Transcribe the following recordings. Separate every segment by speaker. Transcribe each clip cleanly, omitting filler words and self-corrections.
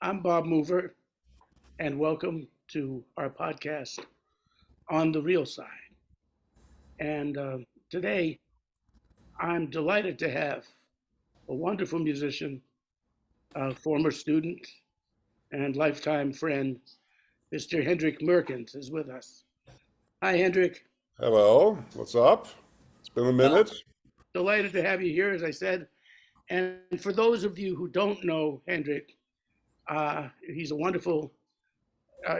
Speaker 1: I'm Bob Mover, and welcome to our podcast on the real side. And today, I'm delighted to have a wonderful musician, a former student, and lifetime friend, Mr. Hendrik Meurkens, is with us. Hi, Hendrik.
Speaker 2: Hello, what's up? It's been a
Speaker 1: Well,
Speaker 2: minute.
Speaker 1: delighted to have you here, as I said. And for those of you who don't know Hendrik, he's a wonderful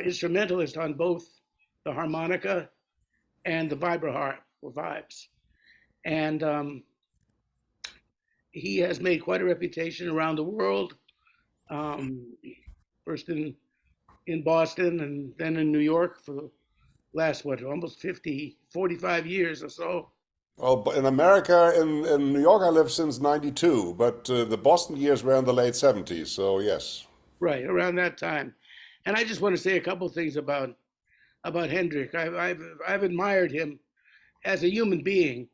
Speaker 1: instrumentalist on both the harmonica and the vibraharp or vibes. And he has made quite a reputation around the world. Um, first in Boston and then in New York for the last, what, almost 50, 45 years or so.
Speaker 2: Well, in America, in New York, I lived since '92, but the Boston years were in the late '70s, so yes.
Speaker 1: Right, around that time. And I just want to say a couple of things about Hendrik. I've admired him as a human being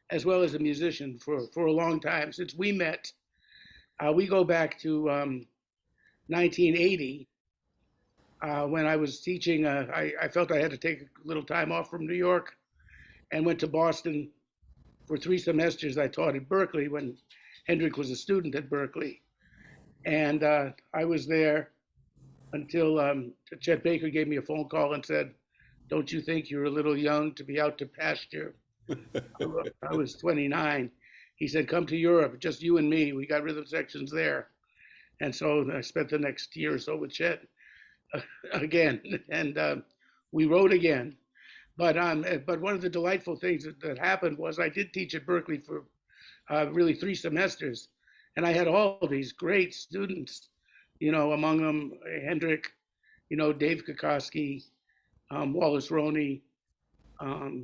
Speaker 1: as well as a musician for a long time. Since we met, we go back to 1980 when I was teaching. I felt I had to take a little time off from New York and went to Boston for 3 semesters. I taught at Berkeley when Hendrik was a student at Berkeley. And I was there until Chet Baker gave me a phone call and said, "Don't you think you're a little young to be out to pasture?" I was 29. He said, "Come to Europe, just you and me. We got rhythm sections there." And so I spent the next year or so with Chet again, and we wrote again. But one of the delightful things that happened was I did teach at Berkeley for really 3 semesters, and I had all of these great students, among them Hendrik, Dave Kokoski, Wallace Roney,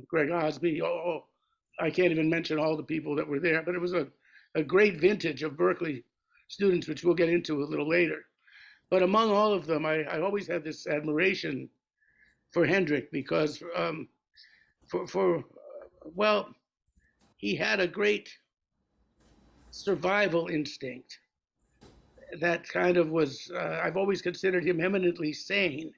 Speaker 1: Greg Osby. Oh, I can't even mention all the people that were there, but it was a great vintage of Berkeley students, which we'll get into a little later. But among all of them, I always had this admiration for Hendrik because for well, he had a great survival instinct that kind of was. I've always considered him eminently sane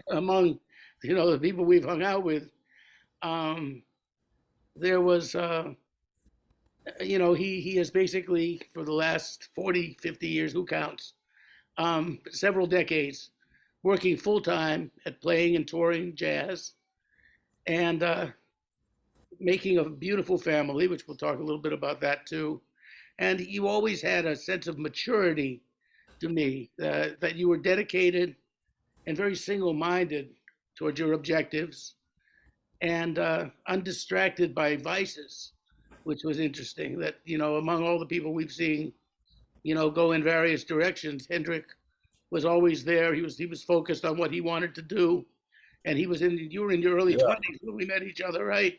Speaker 1: among the people we've hung out with. Um, there was he has basically for the last 40, 50 years, who counts, several decades, working full time at playing and touring jazz and making a beautiful family, which we'll talk a little bit about that too. And you always had a sense of maturity to me, that you were dedicated and very single minded towards your objectives and undistracted by vices, which was interesting. That, among all the people we've seen, go in various directions, Hendrik was always there. He was focused on what he wanted to do, and you were in your early
Speaker 2: Yeah,
Speaker 1: 20s when we met each other, right?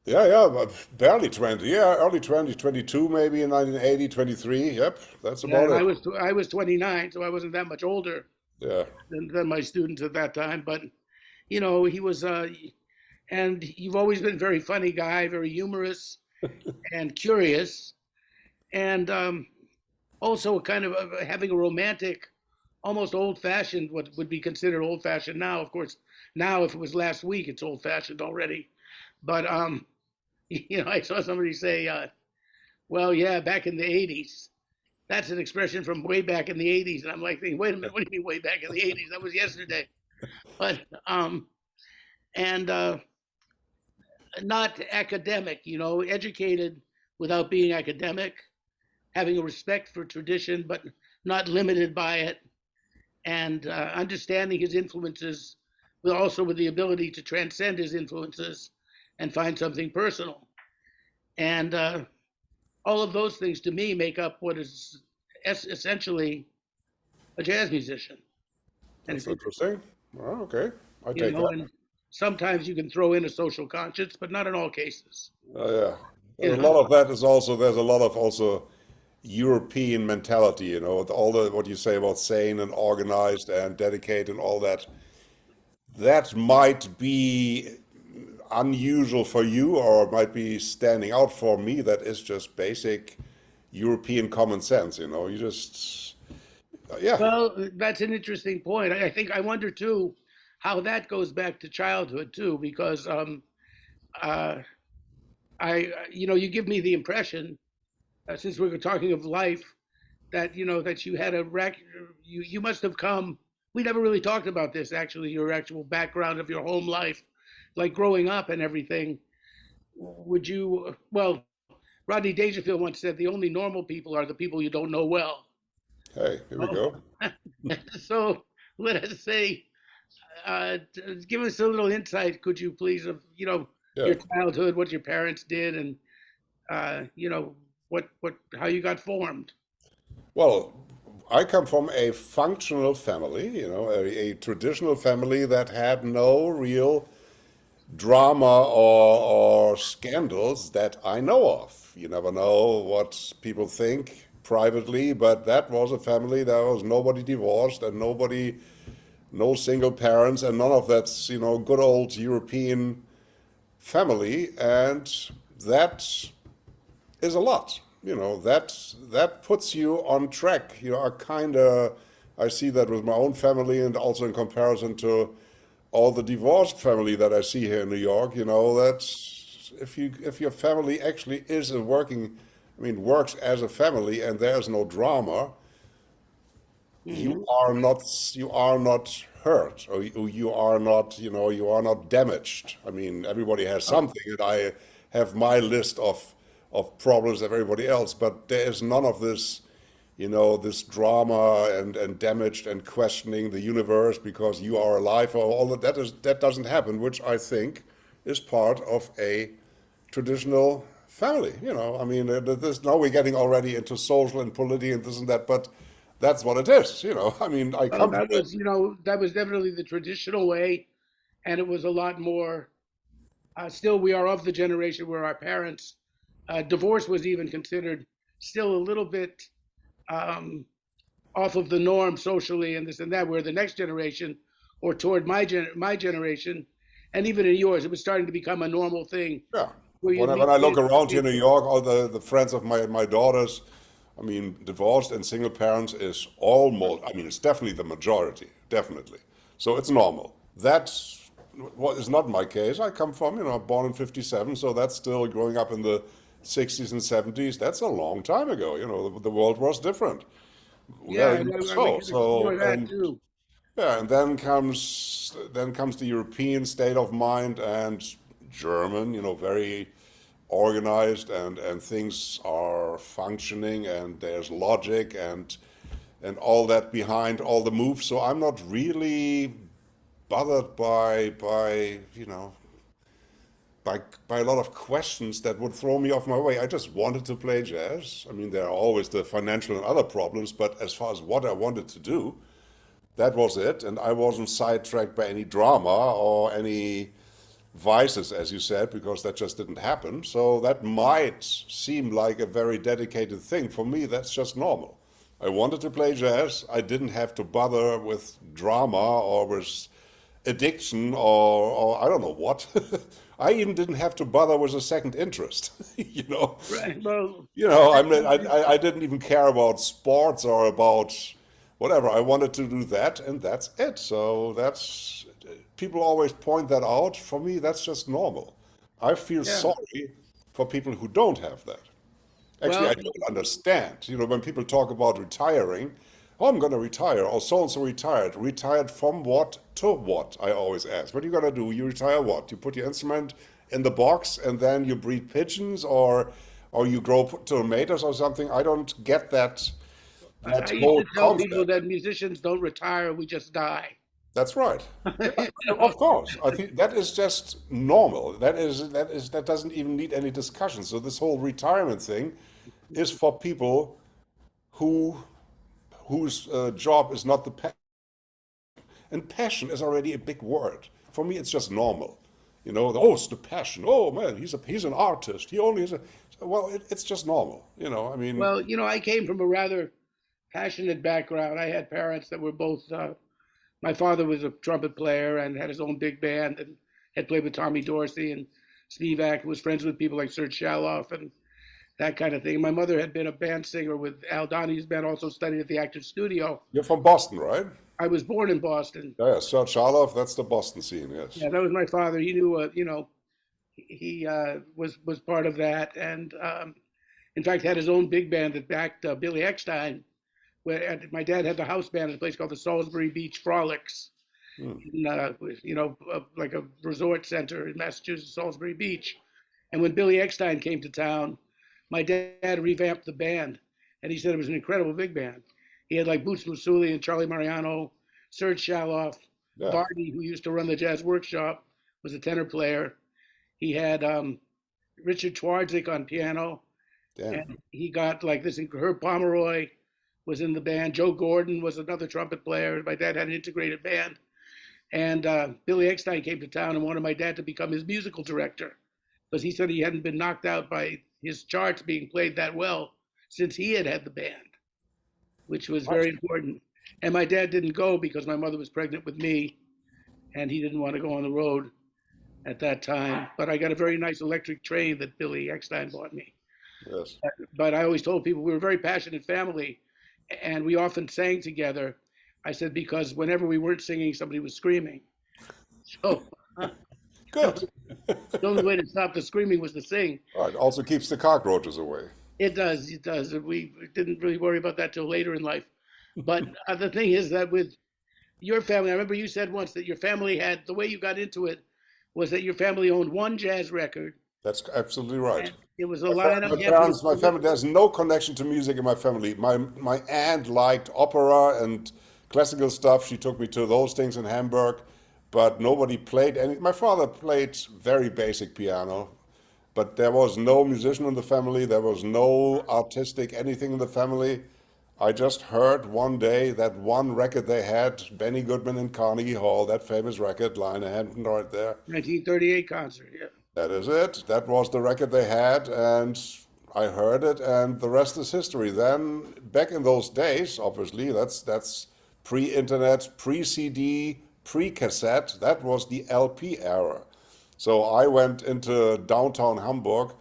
Speaker 2: yeah, but barely 20. Yeah, early 20s, 22 maybe in 1980, 23. Yep, that's
Speaker 1: Yeah,
Speaker 2: about
Speaker 1: and
Speaker 2: it.
Speaker 1: I was 29, so I wasn't that much older
Speaker 2: Yeah.
Speaker 1: than my students at that time. But he was, and you've always been a very funny guy, very humorous and curious, and also kind of having a romantic, almost old-fashioned, what would be considered old-fashioned now. Of course, now if it was last week, it's old-fashioned already. But I saw somebody say, "Well, yeah, back in the '80s." That's an expression from way back in the '80s, and I'm like, thinking, wait a minute, what do you mean way back in the '80s? That was yesterday. But and not academic, educated without being academic, having a respect for tradition, but not limited by it, and understanding his influences, but also with the ability to transcend his influences and find something personal. And all of those things to me make up what is essentially a jazz musician. And
Speaker 2: That's
Speaker 1: it's
Speaker 2: interesting. Well, okay, I
Speaker 1: you
Speaker 2: take
Speaker 1: know,
Speaker 2: that.
Speaker 1: and sometimes you can throw in a social conscience, but not in all cases.
Speaker 2: Yeah.
Speaker 1: You
Speaker 2: And a
Speaker 1: know,
Speaker 2: lot of that is also, there's a lot of also European mentality, with all the what you say about sane and organized and dedicated and all that. That might be unusual for you, or it might be standing out for me. That is just basic European common sense, you know. You just, yeah.
Speaker 1: Well, that's an interesting point. I think I wonder too how that goes back to childhood too, because uh, you give me the impression, since we were talking of life, that that you had you must have come. We never really talked about this actually, your actual background of your home life, like growing up and everything. Would you? Well, Rodney Dangerfield once said, "The only normal people are the people you don't know well."
Speaker 2: Hey, here we
Speaker 1: Oh,
Speaker 2: go.
Speaker 1: so let us say, give us a little insight, could you please, of
Speaker 2: Yeah.
Speaker 1: your childhood, what your parents did, and what how you got formed.
Speaker 2: Well, I come from a functional family, you know, a traditional family that had no real drama or scandals that I know of. You never know what people think privately, but that was a family. There was nobody divorced and nobody, no single parents, and none of that's, you know, good old European family. And that is a lot. You know, that puts you on track. You are kind of, I see that with my own family and also in comparison to all the divorced family that I see here in New York. You know, that's if your family actually is a working, I mean, works as a family and there's no drama,
Speaker 1: Hmm.
Speaker 2: you are not hurt, or you are not, you know, you are not damaged. I mean, everybody has something, and I have my list of problems of everybody else, but there is none of this, you know, this drama and damaged and questioning the universe because you are alive, or all that. That doesn't happen, which I think is part of a traditional family. You know, I mean, this, now we're getting already into social and political and this and that, but that's what it is. You know, I mean, I
Speaker 1: Well,
Speaker 2: come from
Speaker 1: that was, that was definitely the traditional way, and it was a lot more. Still, we are of the generation where our parents, divorce was even considered still a little bit um, off of the norm socially, and this and that. Where the next generation, or toward my generation, and even in yours, it was starting to become a normal thing
Speaker 2: yeah.
Speaker 1: where you'd
Speaker 2: When
Speaker 1: meet
Speaker 2: I look
Speaker 1: kids.
Speaker 2: around here in New York, all the friends of my daughters, I mean, divorced and single parents is almost, I mean, it's definitely the majority, definitely. So it's normal. That's what is not my case. I come from, you know, born in 57, so that's still growing up in the 60s and 70s. That's a long time ago. You know, the world was different,
Speaker 1: Yeah,
Speaker 2: very much
Speaker 1: we
Speaker 2: so.
Speaker 1: can explore
Speaker 2: So,
Speaker 1: that
Speaker 2: and
Speaker 1: too.
Speaker 2: yeah, and then comes the European state of mind and German, you know, very organized and things are functioning and there's logic and all that behind all the moves. So I'm not really bothered by you know by a lot of questions that would throw me off my way. I just wanted to play jazz. I mean, there are always the financial and other problems, but as far as what I wanted to do, that was it, and I wasn't sidetracked by any drama or any vices, as you said, because that just didn't happen. So that might seem like a very dedicated thing. For me, that's just normal. I wanted to play jazz. I didn't have to bother with drama or with addiction or I don't know what. I even didn't have to bother with a second interest, you know.
Speaker 1: Right. Well,
Speaker 2: You know,
Speaker 1: that's
Speaker 2: I didn't even care about sports or about whatever. I wanted to do that, and that's it. So that's, people always point that out. For me, that's just normal. I feel
Speaker 1: yeah.
Speaker 2: sorry for people who don't have that. Actually, I
Speaker 1: Well,
Speaker 2: don't understand. You know, when people talk about retiring, oh, I'm going to retire, or so and so retired. Retired from what to what? I always ask. What are you going to do? You retire what? You put your instrument in the box and then you breed pigeons, or you grow tomatoes or something? I don't get that
Speaker 1: I used
Speaker 2: whole
Speaker 1: to tell people
Speaker 2: concept.
Speaker 1: that musicians don't retire, we just die.
Speaker 2: That's right. Yeah,
Speaker 1: You
Speaker 2: of
Speaker 1: know?
Speaker 2: course. I think that is just normal. That doesn't even need any discussion. So this whole retirement thing is for people who whose job is not the passion. And passion is already a big word. For me, it's just normal. You know, oh, it's the passion. Oh man, he's an artist. He only is a, well, it's just normal. You know, I mean,
Speaker 1: Well, I came from a rather passionate background. I had parents that were both. My father was a trumpet player and had his own big band and had played with Tommy Dorsey and Steve Ack, was friends with people like Serge Shaloff, and that kind of thing. My mother had been a band singer with Al Donahue band, also studied at the Actors Studio.
Speaker 2: You're from Boston, right?
Speaker 1: I was born in Boston.
Speaker 2: Yeah, yeah, Sir Charlotte, that's the Boston scene, yes.
Speaker 1: Yeah, that was my father. He knew, he was part of that, and in fact had his own big band that backed Billy Eckstine. Where my dad had the house band at a place called the Salisbury Beach Frolics,
Speaker 2: Hmm.
Speaker 1: in, like a resort center in Massachusetts, Salisbury Beach. And when Billy Eckstine came to town, my dad revamped the band, and he said it was an incredible big band. He had like Boots Musuli and Charlie Mariano, Serge Shaloff,
Speaker 2: Yeah,
Speaker 1: Vardy, who used to run the Jazz Workshop, was a tenor player. He had Richard Twardzik on piano,
Speaker 2: damn.
Speaker 1: and he got like this. Herb Pomeroy was in the band. Joe Gordon was another trumpet player. My dad had an integrated band, and Billy Eckstine came to town and wanted my dad to become his musical director because he said he hadn't been knocked out by his charts being played that well since he had had the band, which was
Speaker 2: What?
Speaker 1: very important. And my dad didn't go because my mother was pregnant with me, and he didn't want to go on the road at that time. But I got a very nice electric train that Billy Eckstine bought me.
Speaker 2: Yes.
Speaker 1: But I always told people we were a very passionate family, and we often sang together. I said because whenever we weren't singing, somebody was screaming. So
Speaker 2: Good.
Speaker 1: the only way to stop the screaming was to sing.
Speaker 2: All right, also keeps the cockroaches away.
Speaker 1: It does, it does. We didn't really worry about that till later in life. But the thing is that with your family, I remember you said once that your family had the way you got into it was that your family owned one jazz record,
Speaker 2: That's absolutely right.
Speaker 1: and it was a line
Speaker 2: My
Speaker 1: of
Speaker 2: parents, my family, there's no connection to music in my family. My aunt liked opera and classical stuff. She took me to those things in Hamburg, but nobody played any. My father played very basic piano, but there was no musician in the family. There was no artistic anything in the family. I just heard one day that one record they had, Benny Goodman in Carnegie Hall, that famous record, Lionel Hampton right there.
Speaker 1: 1938 concert. Yeah.
Speaker 2: That is it. That was the record they had, and I heard it, and the rest is history. Then, back in those days, obviously, that's pre-internet, pre-CD, pre-cassette. That was the LP era. So I went into downtown Hamburg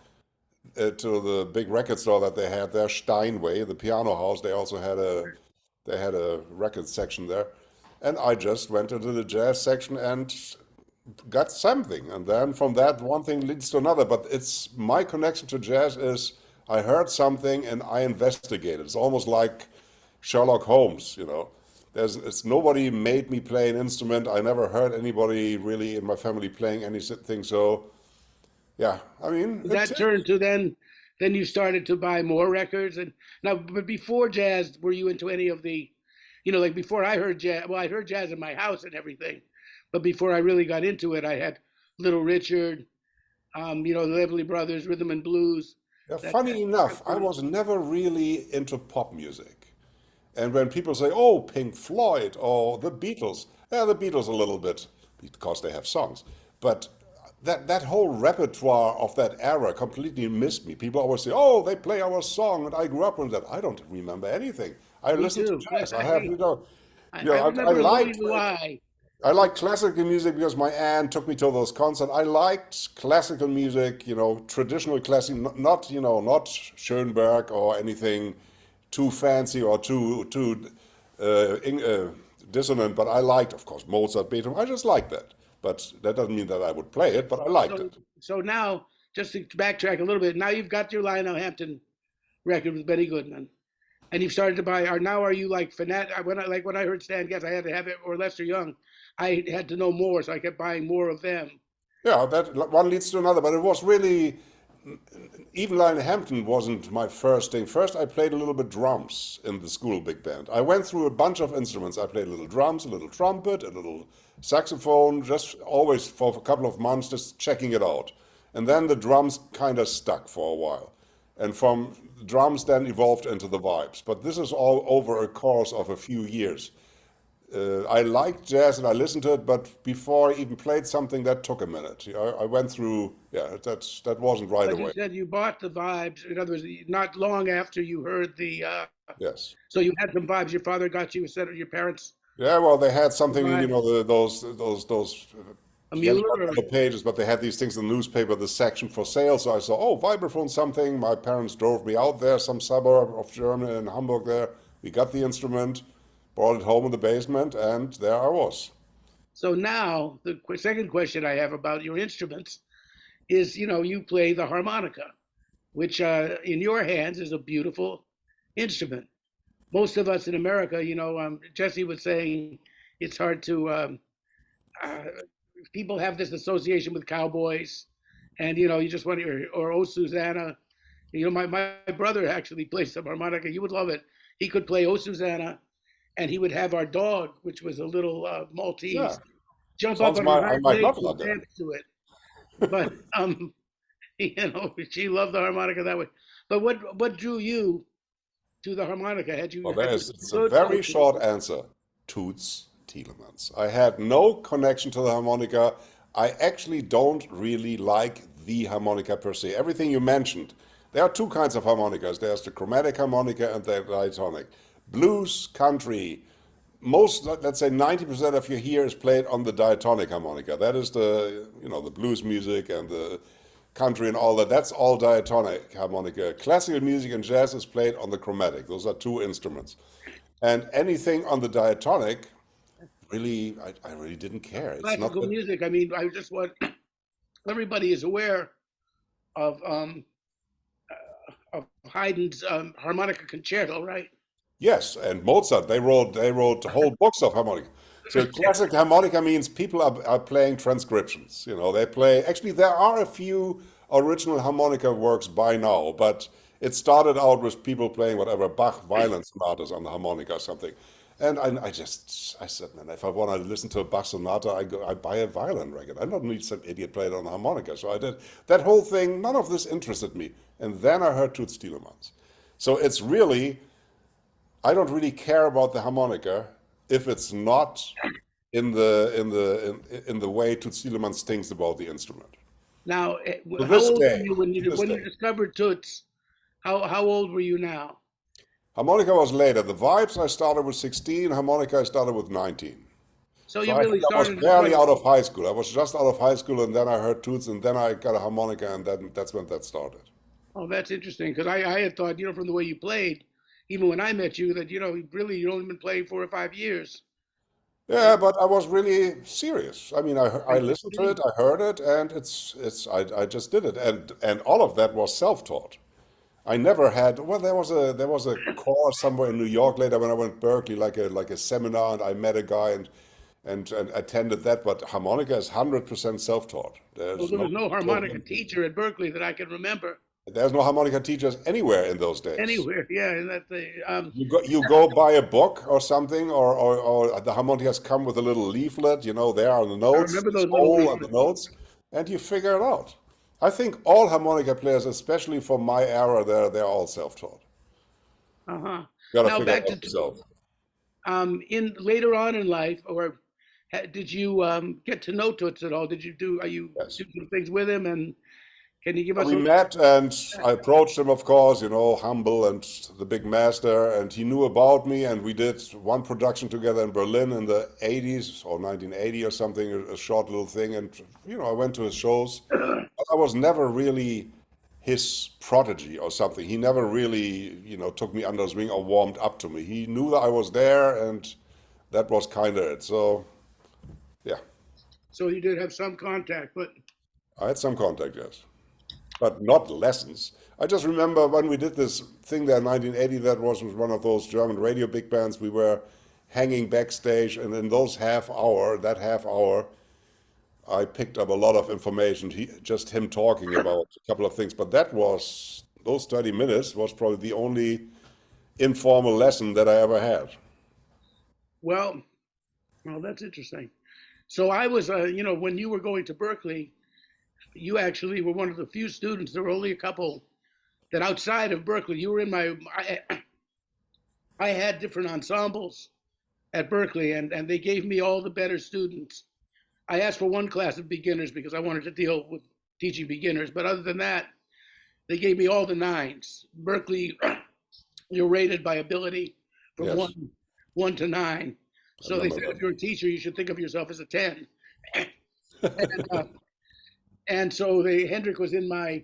Speaker 2: to the big record store that they had there, Steinway, the piano house. They had a record section there, and I just went into the jazz section and got something, and then from that one thing leads to another. But it's my connection to jazz is I heard something and I investigated. It's almost like Sherlock Holmes, you know. It's nobody made me play an instrument. I never heard anybody really in my family playing anything. So yeah, I mean,
Speaker 1: That turned to then you started to buy more records. And now, but before jazz, were you into any of the, like before I heard jazz? Well, I heard jazz in my house and everything, but before I really got into it, I had Little Richard, the Lively Brothers, rhythm and blues.
Speaker 2: yeah,
Speaker 1: That,
Speaker 2: funny enough, I was never really into pop music. And when people say, "Oh, Pink Floyd," or the Beatles, yeah, the Beatles a little bit because they have songs, but that whole repertoire of that era completely missed me. People always say, "Oh, they play our song," and I grew up with that. I don't remember anything. I
Speaker 1: me
Speaker 2: listened to
Speaker 1: too.
Speaker 2: jazz. I have,
Speaker 1: I
Speaker 2: I
Speaker 1: remember Louis
Speaker 2: liked
Speaker 1: Louis.
Speaker 2: I liked classical music because my aunt took me to those concerts. I liked classical music, traditional classic, not Schoenberg or anything too fancy or too dissonant. But I liked, of course, Mozart, Beethoven. I just liked that. But that doesn't mean that I would play it. But I liked
Speaker 1: So,
Speaker 2: it.
Speaker 1: so now, just to backtrack a little bit, now you've got your Lionel Hampton record with Benny Goodman, and you've started to buy. Are you like fanatic? When I heard Stan Getz, I had to have it, or Lester Young. I had to know more, so I kept buying more of them.
Speaker 2: Yeah, that one leads to another. But it was really even Lionel Hampton wasn't my first thing. First, I played a little bit drums in the school big band. I went through a bunch of instruments. I played a little drums, a little trumpet, a little saxophone, just always for a couple of months, just checking it out. And then the drums kind of stuck for a while. And from drums then evolved into the vibes. But this is all over a course of a few years. I liked jazz and I listened to it, but before I even played something, that took a minute. I went through, yeah, that wasn't right
Speaker 1: But you
Speaker 2: away.
Speaker 1: said you bought the vibes. In other words, not long after you heard the.
Speaker 2: Yes.
Speaker 1: So you had some vibes. Your father got you a set of your parents.
Speaker 2: Yeah, well, they had something,
Speaker 1: Vibes.
Speaker 2: those
Speaker 1: A
Speaker 2: yellow,
Speaker 1: Mueller or
Speaker 2: yellow pages, but they had these things in the newspaper, the section for sale. So I saw, oh, vibraphone something. My parents drove me out there, some suburb of Germany in Hamburg there. We got the instrument, brought it home in the basement, and there I was.
Speaker 1: so now the second question I have about your instruments is, you play the harmonica, which in your hands is a beautiful instrument. Most of us in America, Jessy was saying it's hard to. Uh, People have this association with cowboys, and you just want to, or oh Susanna. My brother actually plays some harmonica. You would love it. He could play oh Susanna, and he would have our dog, which was a little
Speaker 2: Yeah,
Speaker 1: Maltese, jump up
Speaker 2: sounds
Speaker 1: on her
Speaker 2: I
Speaker 1: hind
Speaker 2: might
Speaker 1: legs
Speaker 2: not
Speaker 1: and
Speaker 2: like that.
Speaker 1: dance to it. But she loved the harmonica that way. But what drew you to the harmonica?
Speaker 2: Well,
Speaker 1: Had
Speaker 2: there
Speaker 1: you
Speaker 2: is, it's a
Speaker 1: good
Speaker 2: very short answer. Toots Thielemans. I had no connection to the harmonica. I actually don't really like the harmonica per se. Everything you mentioned, there are two kinds of harmonicas. There's the chromatic harmonica and the diatonic. Blues, country, most, let's say 90% of your hear is played on the diatonic harmonica. That is the blues music and the country and all that. That's all diatonic harmonica. Classical music and jazz is played on the chromatic. Those are two instruments. And anything on the diatonic, really, I really didn't care. It's not
Speaker 1: classical
Speaker 2: that,
Speaker 1: music. I mean, I just want everybody is aware of Haydn's harmonica concerto, right?
Speaker 2: yes, and Mozart, they wrote whole books of harmonica. So classic harmonica means people are playing transcriptions. They play, actually, there are a few original harmonica works by now, but it started out with people playing whatever, Bach violin sonatas on the harmonica or something. And I said, man, if I want to listen to a Bach sonata, I buy a violin record. I don't need some idiot play it on the harmonica. So I did that whole thing. None of this interested me. And then I heard Toots Thielemans. So it's really, I don't really care about the harmonica if it's not in the way Toots Thielemans thinks about the instrument.
Speaker 1: Now,
Speaker 2: To
Speaker 1: how
Speaker 2: this
Speaker 1: old were
Speaker 2: day,
Speaker 1: you when
Speaker 2: to
Speaker 1: you
Speaker 2: this
Speaker 1: when you
Speaker 2: day.
Speaker 1: discovered Toots? How old were you now?
Speaker 2: Harmonica was later. The vibes I started with 16, harmonica I started with 19.
Speaker 1: So
Speaker 2: So
Speaker 1: you
Speaker 2: I
Speaker 1: really
Speaker 2: think I was
Speaker 1: started at
Speaker 2: barely
Speaker 1: 20.
Speaker 2: out of high school. I was just out of high school, and then I heard Toots, and then I got a harmonica, and that's when that started.
Speaker 1: Oh, that's interesting because I had thought, from the way you played, even when I met you, that really you'd only been playing 4 or 5 years.
Speaker 2: Yeah, but I was really serious. I mean, I
Speaker 1: I
Speaker 2: listened to
Speaker 1: see.
Speaker 2: it, I heard it, and I just did it, and all of that was self-taught. I never had. Well, there was a course somewhere in New York later when I went to Berkeley, like a seminar, and I met a guy and attended that. But harmonica is 100% self-taught.
Speaker 1: Well,
Speaker 2: There's
Speaker 1: there
Speaker 2: no
Speaker 1: was no
Speaker 2: taught
Speaker 1: harmonica
Speaker 2: anything.
Speaker 1: teacher at Berkeley that I can remember
Speaker 2: There's no harmonica teachers anywhere in those days.
Speaker 1: anywhere. Yeah, and that the
Speaker 2: You go buy a book or something, or the harmonicas come with a little leaflet, there are the
Speaker 1: I
Speaker 2: notes,
Speaker 1: remember
Speaker 2: this
Speaker 1: those little
Speaker 2: hole and the
Speaker 1: leaflets.
Speaker 2: notes, and you figure it out. I think all harmonica players, especially from my era, they're all self-taught.
Speaker 1: Uh-huh.
Speaker 2: You gotta
Speaker 1: Now
Speaker 2: figure it
Speaker 1: back
Speaker 2: out
Speaker 1: to
Speaker 2: yourself.
Speaker 1: in later on in life, or did you get to know Toots at all? Are you
Speaker 2: Yes.
Speaker 1: do some things with him? And can you give us
Speaker 2: We
Speaker 1: a
Speaker 2: met and I approached him, of course, humble and the big master, and he knew about me, and we did one production together in Berlin in the 80s or 1980 or something, a short little thing, and I went to his shows. But I was never really his prodigy or something. He never really, took me under his wing or warmed up to me. He knew that I was there, and that was kind of it. So, yeah,
Speaker 1: so you did have some contact, but
Speaker 2: I had some contact, yes. But not lessons. I just remember when we did this thing there in 1980, that was with one of those German radio big bands. We were hanging backstage, and in that half hour, I picked up a lot of information. Just him talking about a couple of things. But those 30 minutes was probably the only informal lesson that I ever had.
Speaker 1: well, well, that's interesting. So I was, when you were going to Berkeley, you actually were one of the few students. There were only a couple that outside of Berkeley, you were in my. I had different ensembles at Berkeley, and they gave me all the better students. I asked for one class of beginners because I wanted to deal with teaching beginners, but other than that, they gave me all the nines. Berkeley, you're rated by ability from
Speaker 2: Yes,
Speaker 1: one to nine.
Speaker 2: I
Speaker 1: So they
Speaker 2: remember
Speaker 1: said
Speaker 2: that.
Speaker 1: if you're a teacher, you should think of yourself as a 10. And, and so Hendrik was in my,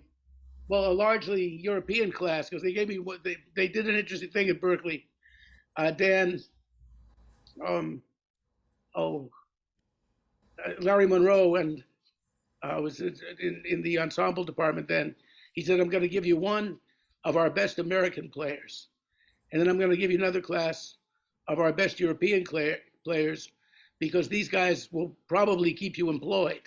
Speaker 1: well, a largely European class because they gave me what they did an interesting thing at Berkeley. Dan, um, oh, Larry Monroe, and was in the ensemble department then. He said, I'm going to give you one of our best American players, and then I'm going to give you another class of our best European players because these guys will probably keep you employed.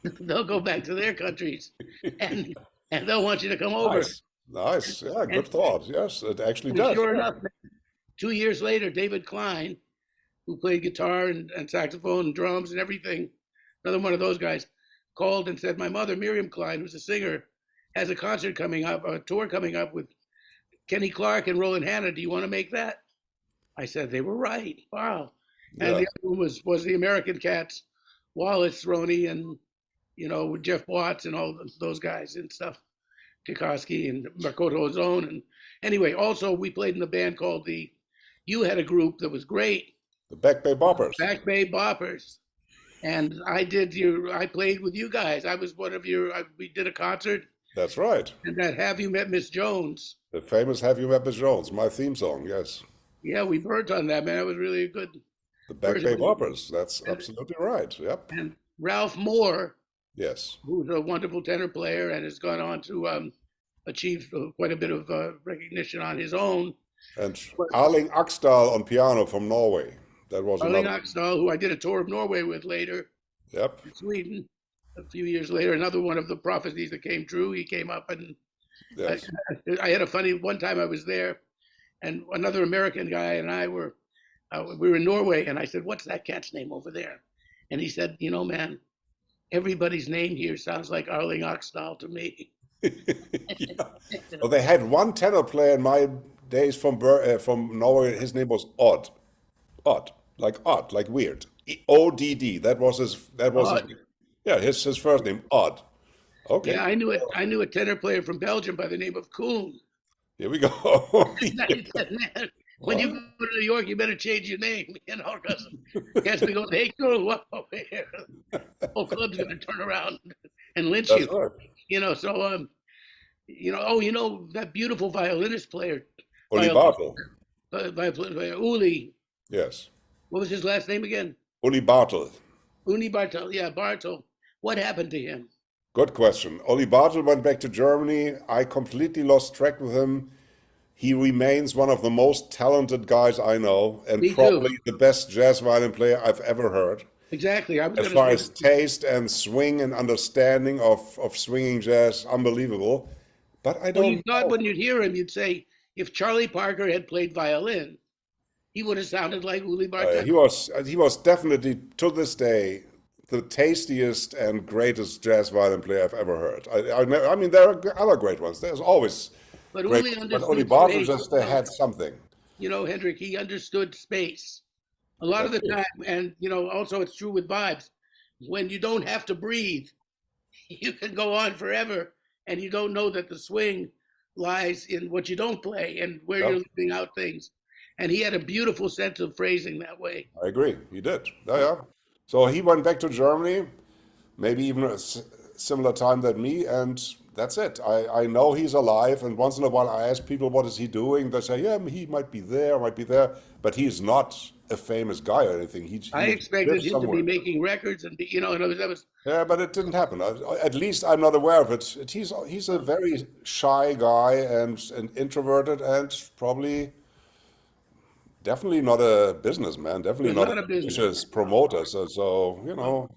Speaker 1: They'll go back to their countries and and they'll want you to come over.
Speaker 2: Nice, nice. Yeah,
Speaker 1: And,
Speaker 2: good thought. Yes, it actually
Speaker 1: and
Speaker 2: does.
Speaker 1: sure
Speaker 2: Yeah.
Speaker 1: enough, 2 years later, David Klein, who played guitar and saxophone and drums and everything, another one of those guys, called and said, my mother, Miriam Klein, who's a singer, has a concert coming up, a tour coming up with Kenny Clark and Roland Hanna. Do you want to make that? I said, they were right. Wow. And
Speaker 2: Yeah.
Speaker 1: the other one was the American Cats, Wallace Roney and, with Jeff Watts and all those guys and stuff, Kikoski and Makoto Ozone. And anyway, also we played in a band called you had a group that was great,
Speaker 2: The Back Bay Boppers.
Speaker 1: Back Bay Boppers. And I played with you guys. I was one of we did a concert
Speaker 2: That's right.
Speaker 1: and that Have You Met Miss Jones?
Speaker 2: The famous Have You Met Miss Jones, my theme song. Yes.
Speaker 1: Yeah, we burnt on that, man. That was really a good
Speaker 2: The Back Bay
Speaker 1: version.
Speaker 2: Boppers. That's absolutely right. Yep.
Speaker 1: And Ralph Moore,
Speaker 2: Yes.
Speaker 1: who's a wonderful tenor player and has gone on to achieve quite a bit of recognition on his own.
Speaker 2: And Arling Aksdal on piano from Norway. That was
Speaker 1: Arling
Speaker 2: another.
Speaker 1: Oxnall, who I did a tour of Norway with later,
Speaker 2: Yep.
Speaker 1: in Sweden, a few years later, another one of the prophecies that came true. He came up and
Speaker 2: Yes.
Speaker 1: I had a funny one time I was there, and another American guy and I we were in Norway, and I said, "What's that cat's name over there?" And he said, "Man, everybody's name here sounds like Arling Oxnall to me."
Speaker 2: Yeah. Well, they had one tenor player in my days from Norway. His name was Odd. Odd, like weird. ODD. That was his. That was his.
Speaker 1: Odd.
Speaker 2: Yeah, his first name. Odd. Okay.
Speaker 1: Yeah, I knew it. I knew a tenor player from Belgium by the name of Koen.
Speaker 2: Here we go.
Speaker 1: I said, "Man, when you go to New York, you better change your name, because guess we go, hey, Koen, what over here? The whole club's gonna turn around and lynch
Speaker 2: That's
Speaker 1: you."
Speaker 2: right.
Speaker 1: So that beautiful violinist player,
Speaker 2: Uli
Speaker 1: violin,
Speaker 2: Bartel.
Speaker 1: Uli.
Speaker 2: Yes.
Speaker 1: What was his last name again?
Speaker 2: Uli Bartel.
Speaker 1: Uli Bartel. Yeah, Bartel. What happened to him?
Speaker 2: Good question. Uli Bartel went back to Germany. I completely lost track with him. He remains one of the most talented guys I know, and
Speaker 1: Me
Speaker 2: probably
Speaker 1: too.
Speaker 2: the best jazz violin player I've ever heard.
Speaker 1: Exactly. I was
Speaker 2: As
Speaker 1: going
Speaker 2: far
Speaker 1: to
Speaker 2: as
Speaker 1: say,
Speaker 2: taste and swing and understanding of swinging jazz, unbelievable. But I
Speaker 1: well, you
Speaker 2: don't
Speaker 1: thought
Speaker 2: know.
Speaker 1: when you'd hear him, you'd say, if Charlie Parker had played violin, he would have sounded like Uli Bartel.
Speaker 2: He was definitely, to this day, the tastiest and greatest jazz violin player I've ever heard. I mean, there are other great ones. There's always
Speaker 1: But
Speaker 2: great
Speaker 1: Uli
Speaker 2: ones, but Uli
Speaker 1: understood
Speaker 2: Bartel
Speaker 1: space.
Speaker 2: just had something.
Speaker 1: Hendrik, he understood space. A lot of
Speaker 2: That's
Speaker 1: the
Speaker 2: it.
Speaker 1: time, and also it's true with vibes. When you don't have to breathe, you can go on forever, and you don't know that the swing lies in what you don't play and where
Speaker 2: Yep,
Speaker 1: you're leaving out things. And he had a beautiful sense of phrasing that way.
Speaker 2: I agree. He did. Yeah, yeah. So he went back to Germany, maybe even a similar time than me, and that's it. I know he's alive, and once in a while I ask people, what is he doing? They say, yeah, he might be there, but he's not a famous guy or anything.
Speaker 1: I
Speaker 2: He
Speaker 1: expected
Speaker 2: lives
Speaker 1: him to be
Speaker 2: somewhere.
Speaker 1: making records and that was
Speaker 2: Yeah, but it didn't happen. At least I'm not aware of it. He's a very shy guy and introverted, and probably definitely not a businessman.
Speaker 1: he
Speaker 2: Definitely
Speaker 1: was
Speaker 2: not
Speaker 1: not a
Speaker 2: an ambitious
Speaker 1: businessman.
Speaker 2: promoter. So.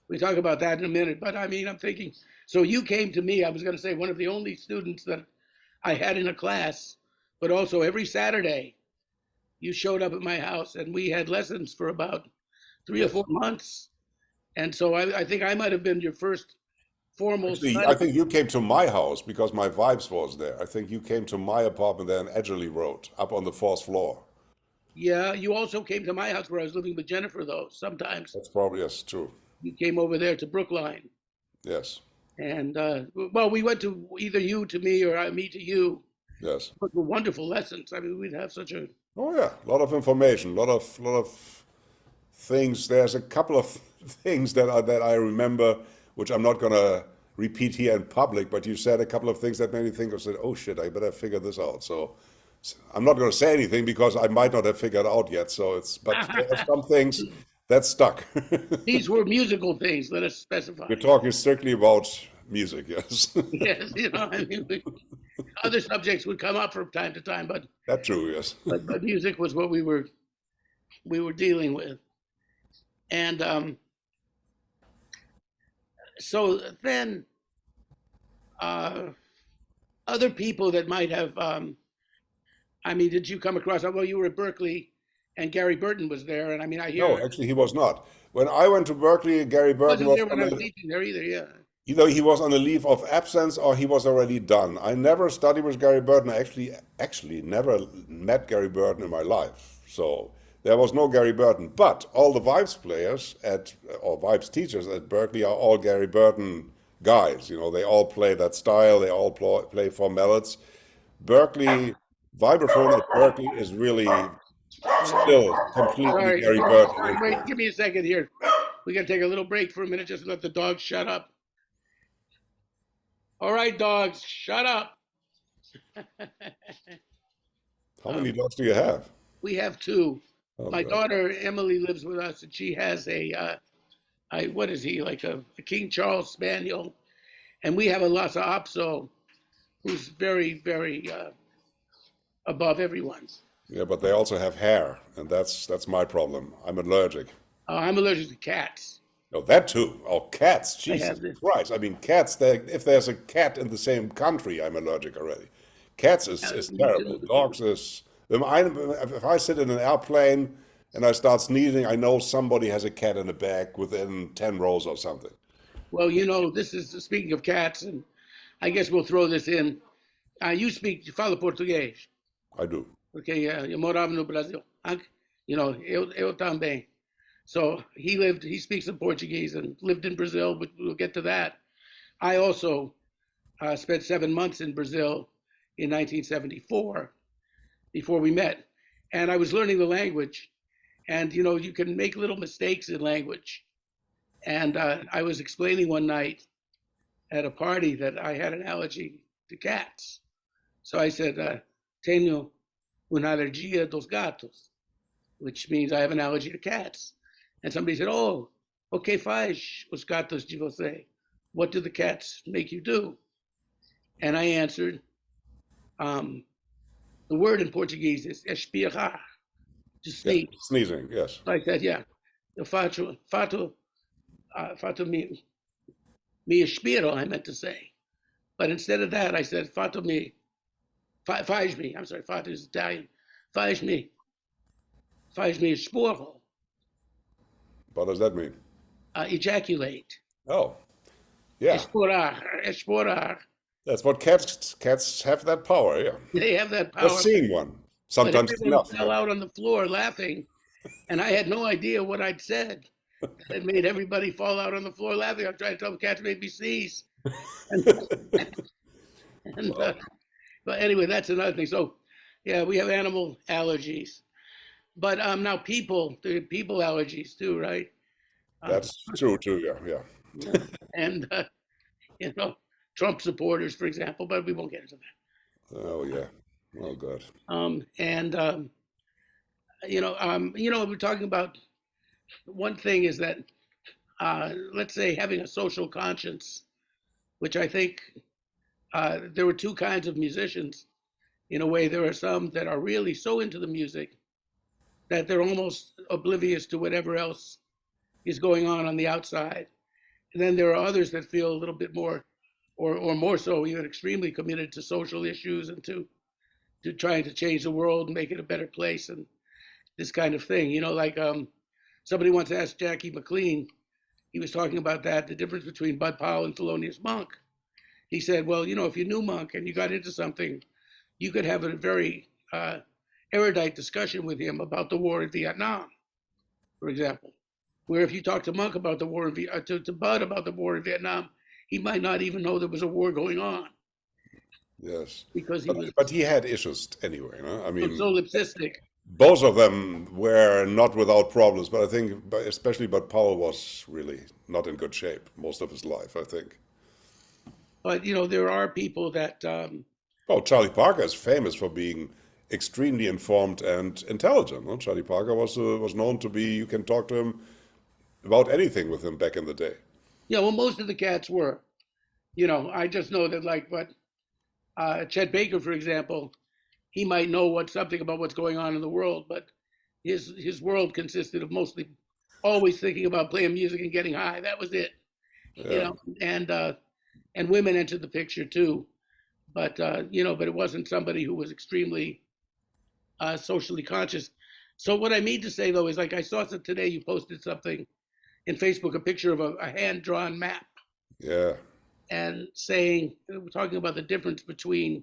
Speaker 1: We talk about that in a minute, but I mean, I'm thinking. So you came to me. I was going to say one of the only students that I had in a class, but also every Saturday you showed up at my house, and we had lessons for about 3 or 4 months. And so I think I might have been your first formal
Speaker 2: Actually,
Speaker 1: study.
Speaker 2: I think you came to my house because my Vibes was there. I think you came to my apartment there in Edgerly Road, up on the fourth floor.
Speaker 1: Yeah, you also came to my house where I was living with Jennifer, though. Sometimes
Speaker 2: That's probably, yes, true.
Speaker 1: you came over there to Brookline.
Speaker 2: Yes,
Speaker 1: And well, we went to either you to me or me to you.
Speaker 2: yes.
Speaker 1: But were wonderful lessons. I mean, we'd have such
Speaker 2: Oh yeah, a lot of information, lot of things. There's a couple of things that I remember, which I'm not gonna repeat here in public, but you said a couple of things that made me think. I said, "Oh shit, I better figure this out." So I'm not gonna say anything because I might not have figured out yet. But there are some things that stuck.
Speaker 1: These were musical things, let us specify.
Speaker 2: We're talking strictly about music, yes.
Speaker 1: Yes, I mean, other subjects would come up from time to time, but
Speaker 2: That's true, yes.
Speaker 1: but music was what we were dealing with. And so then uh, other people that might have, I mean, did you come across, well, you were at Berkeley and Gary Burton was there. And I mean, I
Speaker 2: No,
Speaker 1: hear,
Speaker 2: actually, he was not. When I went to Berkeley, Gary Burton
Speaker 1: wasn't
Speaker 2: was
Speaker 1: there when
Speaker 2: on
Speaker 1: I was
Speaker 2: a,
Speaker 1: teaching there either, yeah.
Speaker 2: either he was on a leave of absence or he was already done. I never studied with Gary Burton. I actually never met Gary Burton in my life. So there was no Gary Burton. But all the vibes players or vibes teachers at Berkeley are all Gary Burton guys. They all play that style. They all play four melodies. Berkeley, vibraphone at Berkeley is really still completely
Speaker 1: Sorry,
Speaker 2: Gary Burton
Speaker 1: wait,
Speaker 2: influence.
Speaker 1: give me a second here. We got to take a little break for a minute, just to let the dogs shut up. All right, dogs, shut up.
Speaker 2: How many dogs do you have?
Speaker 1: We have two.
Speaker 2: Oh,
Speaker 1: My
Speaker 2: God.
Speaker 1: daughter Emily lives with us, and she has what is he, like a King Charles Spaniel, and we have a Lhasa Apso, who's very, very above everyone's.
Speaker 2: Yeah, but they also have hair, and that's my problem. I'm allergic.
Speaker 1: I'm allergic to cats.
Speaker 2: Oh, that too. Oh, cats.
Speaker 1: I
Speaker 2: Jesus
Speaker 1: have this.
Speaker 2: Christ. I mean, cats, if there's a cat in the same country, I'm allergic already. Cats is
Speaker 1: Me
Speaker 2: terrible.
Speaker 1: too.
Speaker 2: Dogs is. If I sit in an airplane and I start sneezing, I know somebody has a cat in the bag within 10 rows or something.
Speaker 1: Well, this is speaking of cats, and I guess we'll throw this in. You fala português,
Speaker 2: I do.
Speaker 1: porque eu morava no Brasil. Eu também. So he speaks in Portuguese and lived in Brazil, but we'll get to that. I also spent 7 months in Brazil in 1974 before we met. And I was learning the language. And, you can make little mistakes in language. And I was explaining one night at a party that I had an allergy to cats. So I said, tenho una alergia dos gatos, which means I have an allergy to cats. And somebody said, oh, o que faz os gatos de você? What do the cats make you do? And I answered, the word in Portuguese is espirrar, to
Speaker 2: Yeah.
Speaker 1: sneeze.
Speaker 2: Sneezing, yes.
Speaker 1: So I said, yeah, eu fato me espiro, I meant to say. But instead of that, I said, faz me, I'm sorry, fato is Italian, faz me esporro,
Speaker 2: What does that mean?
Speaker 1: ejaculate,
Speaker 2: Oh, yeah.
Speaker 1: esporar.
Speaker 2: That's what cats have that power, yeah.
Speaker 1: They have that power.
Speaker 2: Just seeing one.
Speaker 1: But
Speaker 2: Sometimes it's
Speaker 1: everyone
Speaker 2: enough.
Speaker 1: fell out on the floor laughing, and I had no idea what I'd said. It made everybody fall out on the floor laughing. I'm trying to tell the cats made me sneeze. And, but anyway, that's another thing. So, yeah, we have animal allergies, but now there are people allergies too, right?
Speaker 2: That's true too, yeah.
Speaker 1: And Trump supporters, for example, but we won't get into that.
Speaker 2: Oh, yeah. Oh, God.
Speaker 1: And we're talking about one thing is that let's say having a social conscience, which I think there were two kinds of musicians. In a way, there are some that are really so into the music that they're almost oblivious to whatever else is going on the outside. And then there are others that feel a little bit more, or more so, even extremely committed to social issues and to trying to change the world and make it a better place and this kind of thing. Like somebody once asked Jackie McLean, he was talking about that, the difference between Bud Powell and Thelonious Monk. He said, well, if you knew Monk and you got into something, you could have a very erudite discussion with him about the war in Vietnam, for example. Where if you talk to Monk about the war to Bud about the war in Vietnam, he might not even know there was a war going on.
Speaker 2: Yes.
Speaker 1: Because
Speaker 2: But he had issues anyway, no? I mean,
Speaker 1: solipsistic.
Speaker 2: Both of them were not without problems, but I think, especially, but Paul was really not in good shape most of his life, I think.
Speaker 1: But there are people that
Speaker 2: Oh, Charlie Parker is famous for being extremely informed and intelligent. No? Charlie Parker was known to be. You can talk to him about anything with him back in the day.
Speaker 1: well, most of the cats were. I just know that, like, but Chet Baker, for example, he might know something about what's going on in the world, but his world consisted of mostly always thinking about playing music and getting high. That was it. you
Speaker 2: Yeah.
Speaker 1: know, and women entered the picture too. But but it wasn't somebody who was extremely socially conscious. So what I mean to say though is, like, I saw that today you posted something in Facebook, a picture of a hand drawn map,
Speaker 2: Yeah.
Speaker 1: and saying, we're talking about the difference between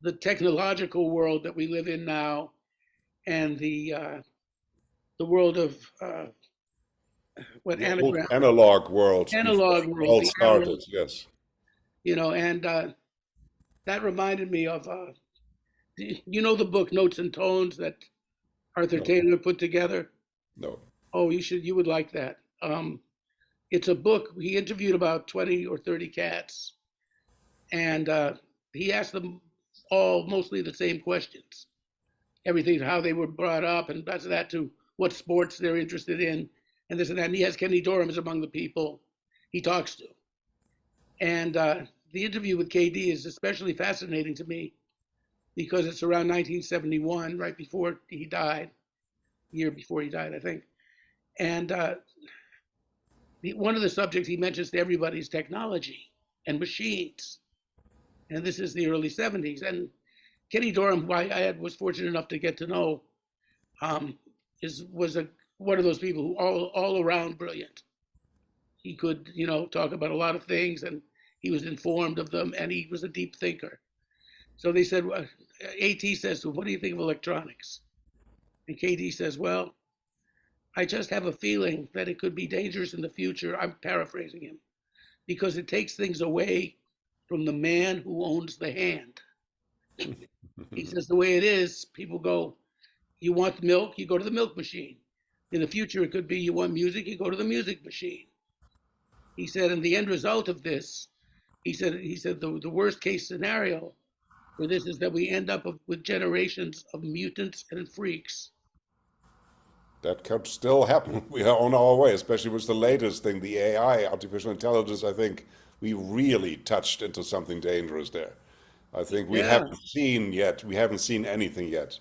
Speaker 1: the technological world that we live in now and the world of what
Speaker 2: The old
Speaker 1: anagram
Speaker 2: analog world before
Speaker 1: analog
Speaker 2: it
Speaker 1: world,
Speaker 2: all
Speaker 1: the analog,
Speaker 2: started. Yes.
Speaker 1: and that reminded me of the book Notes and Tones that Arthur
Speaker 2: No.
Speaker 1: Taylor put together.
Speaker 2: No.
Speaker 1: Oh, you would like that. It's a book. He interviewed about 20 or 30 cats, and he asked them all mostly the same questions. Everything, how they were brought up, and that's that, to what sports they're interested in, and this and that. And he has Kenny Dorham as among the people he talks to. And the interview with KD is especially fascinating to me because it's around 1971, right before he died, year before he died, I think. And one of the subjects he mentions to everybody is technology and machines. And this is the early 70s. And Kenny Dorham, who was fortunate enough to get to know, um, was one of those people who all around brilliant. He could, talk about a lot of things, and he was informed of them, and he was a deep thinker. So they said, AT says to him, "What do you think of electronics?" And KD says, "Well, I just have a feeling that it could be dangerous in the future." I'm paraphrasing him, because it takes things away from the man who owns the hand. He says the way it is, people go, you want milk, you go to the milk machine. In the future, it could be you want music, you go to the music machine. He said, and the end result of this, he said the worst case scenario for this is that we end up with generations of mutants and freaks.
Speaker 2: That could still happen. We are on our way, especially with the latest thing, the AI, artificial intelligence. I think we really touched into something dangerous there. I think we
Speaker 1: Yeah,
Speaker 2: haven't seen yet. We haven't seen anything yet.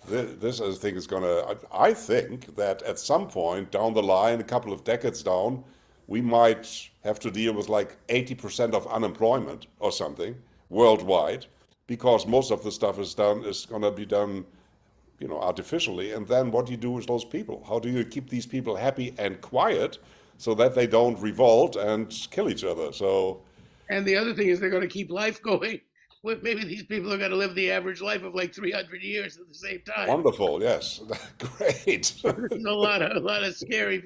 Speaker 2: This, I think, is gonna. I think that at some point down the line, a couple of decades down, we might have to deal with like 80% of unemployment or something worldwide, because most of the stuff is gonna be done, artificially. And then what do you do with those people? How do you keep these people happy and quiet so that they don't revolt and kill each other? So
Speaker 1: and the other thing is they're going to keep life going. Maybe these people are going to live the average life of like 300 years at the same time.
Speaker 2: wonderful, yes, great.
Speaker 1: There's a lot of scary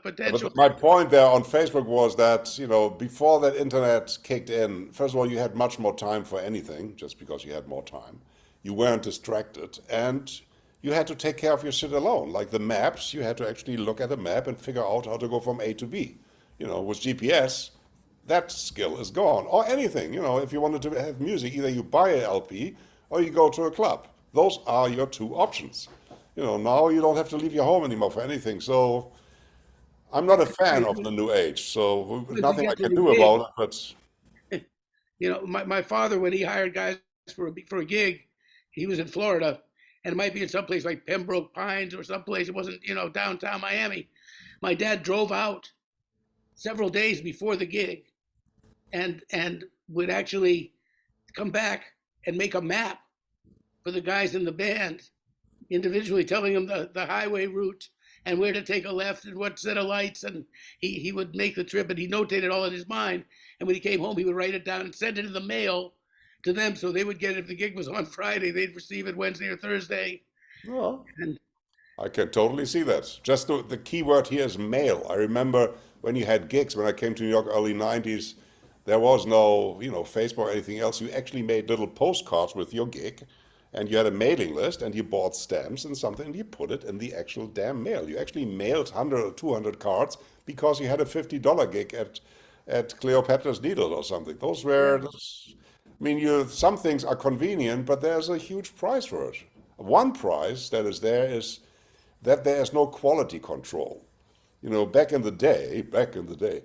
Speaker 1: potential.
Speaker 2: But my point there on Facebook was that, before that internet kicked in, first of all, you had much more time for anything, just because you had more time. You weren't distracted, and you had to take care of your shit alone. Like the maps, you had to actually look at a map and figure out how to go from A to B. With GPS, that skill is gone. Or anything, if you wanted to have music, either you buy an LP or you go to a club. Those are your two options. Now you don't have to leave your home anymore for anything. So I'm not a fan of the new age, so
Speaker 1: To
Speaker 2: nothing I
Speaker 1: get to
Speaker 2: can
Speaker 1: the
Speaker 2: do
Speaker 1: gig,
Speaker 2: about it. But
Speaker 1: my father, when he hired guys for a gig, he was in Florida, and it might be in some place like Pembroke Pines or someplace. It wasn't, downtown Miami. My dad drove out several days before the gig, and would actually come back and make a map for the guys in the band, individually telling them the highway route and where to take a left and what set of lights. And he would make the trip, and he notated all in his mind. And when he came home, he would write it down and send it in the mail to them, so they would get it. If the gig was on Friday, they'd receive it Wednesday or Thursday.
Speaker 2: well,
Speaker 1: And
Speaker 2: I can totally see that. Just the key word here is mail. I remember when you had gigs, when I came to New York early 90s, there was no, Facebook or anything else. You actually made little postcards with your gig, and you had a mailing list, and you bought stamps and something, and you put it in the actual damn mail. You actually mailed 100 or 200 cards because you had a $50 gig at Cleopatra's Needle or something. Those
Speaker 1: Yeah.
Speaker 2: were, I mean, some things are convenient, but there's a huge price for it. One price that is there is that there is no quality control. Back in the day,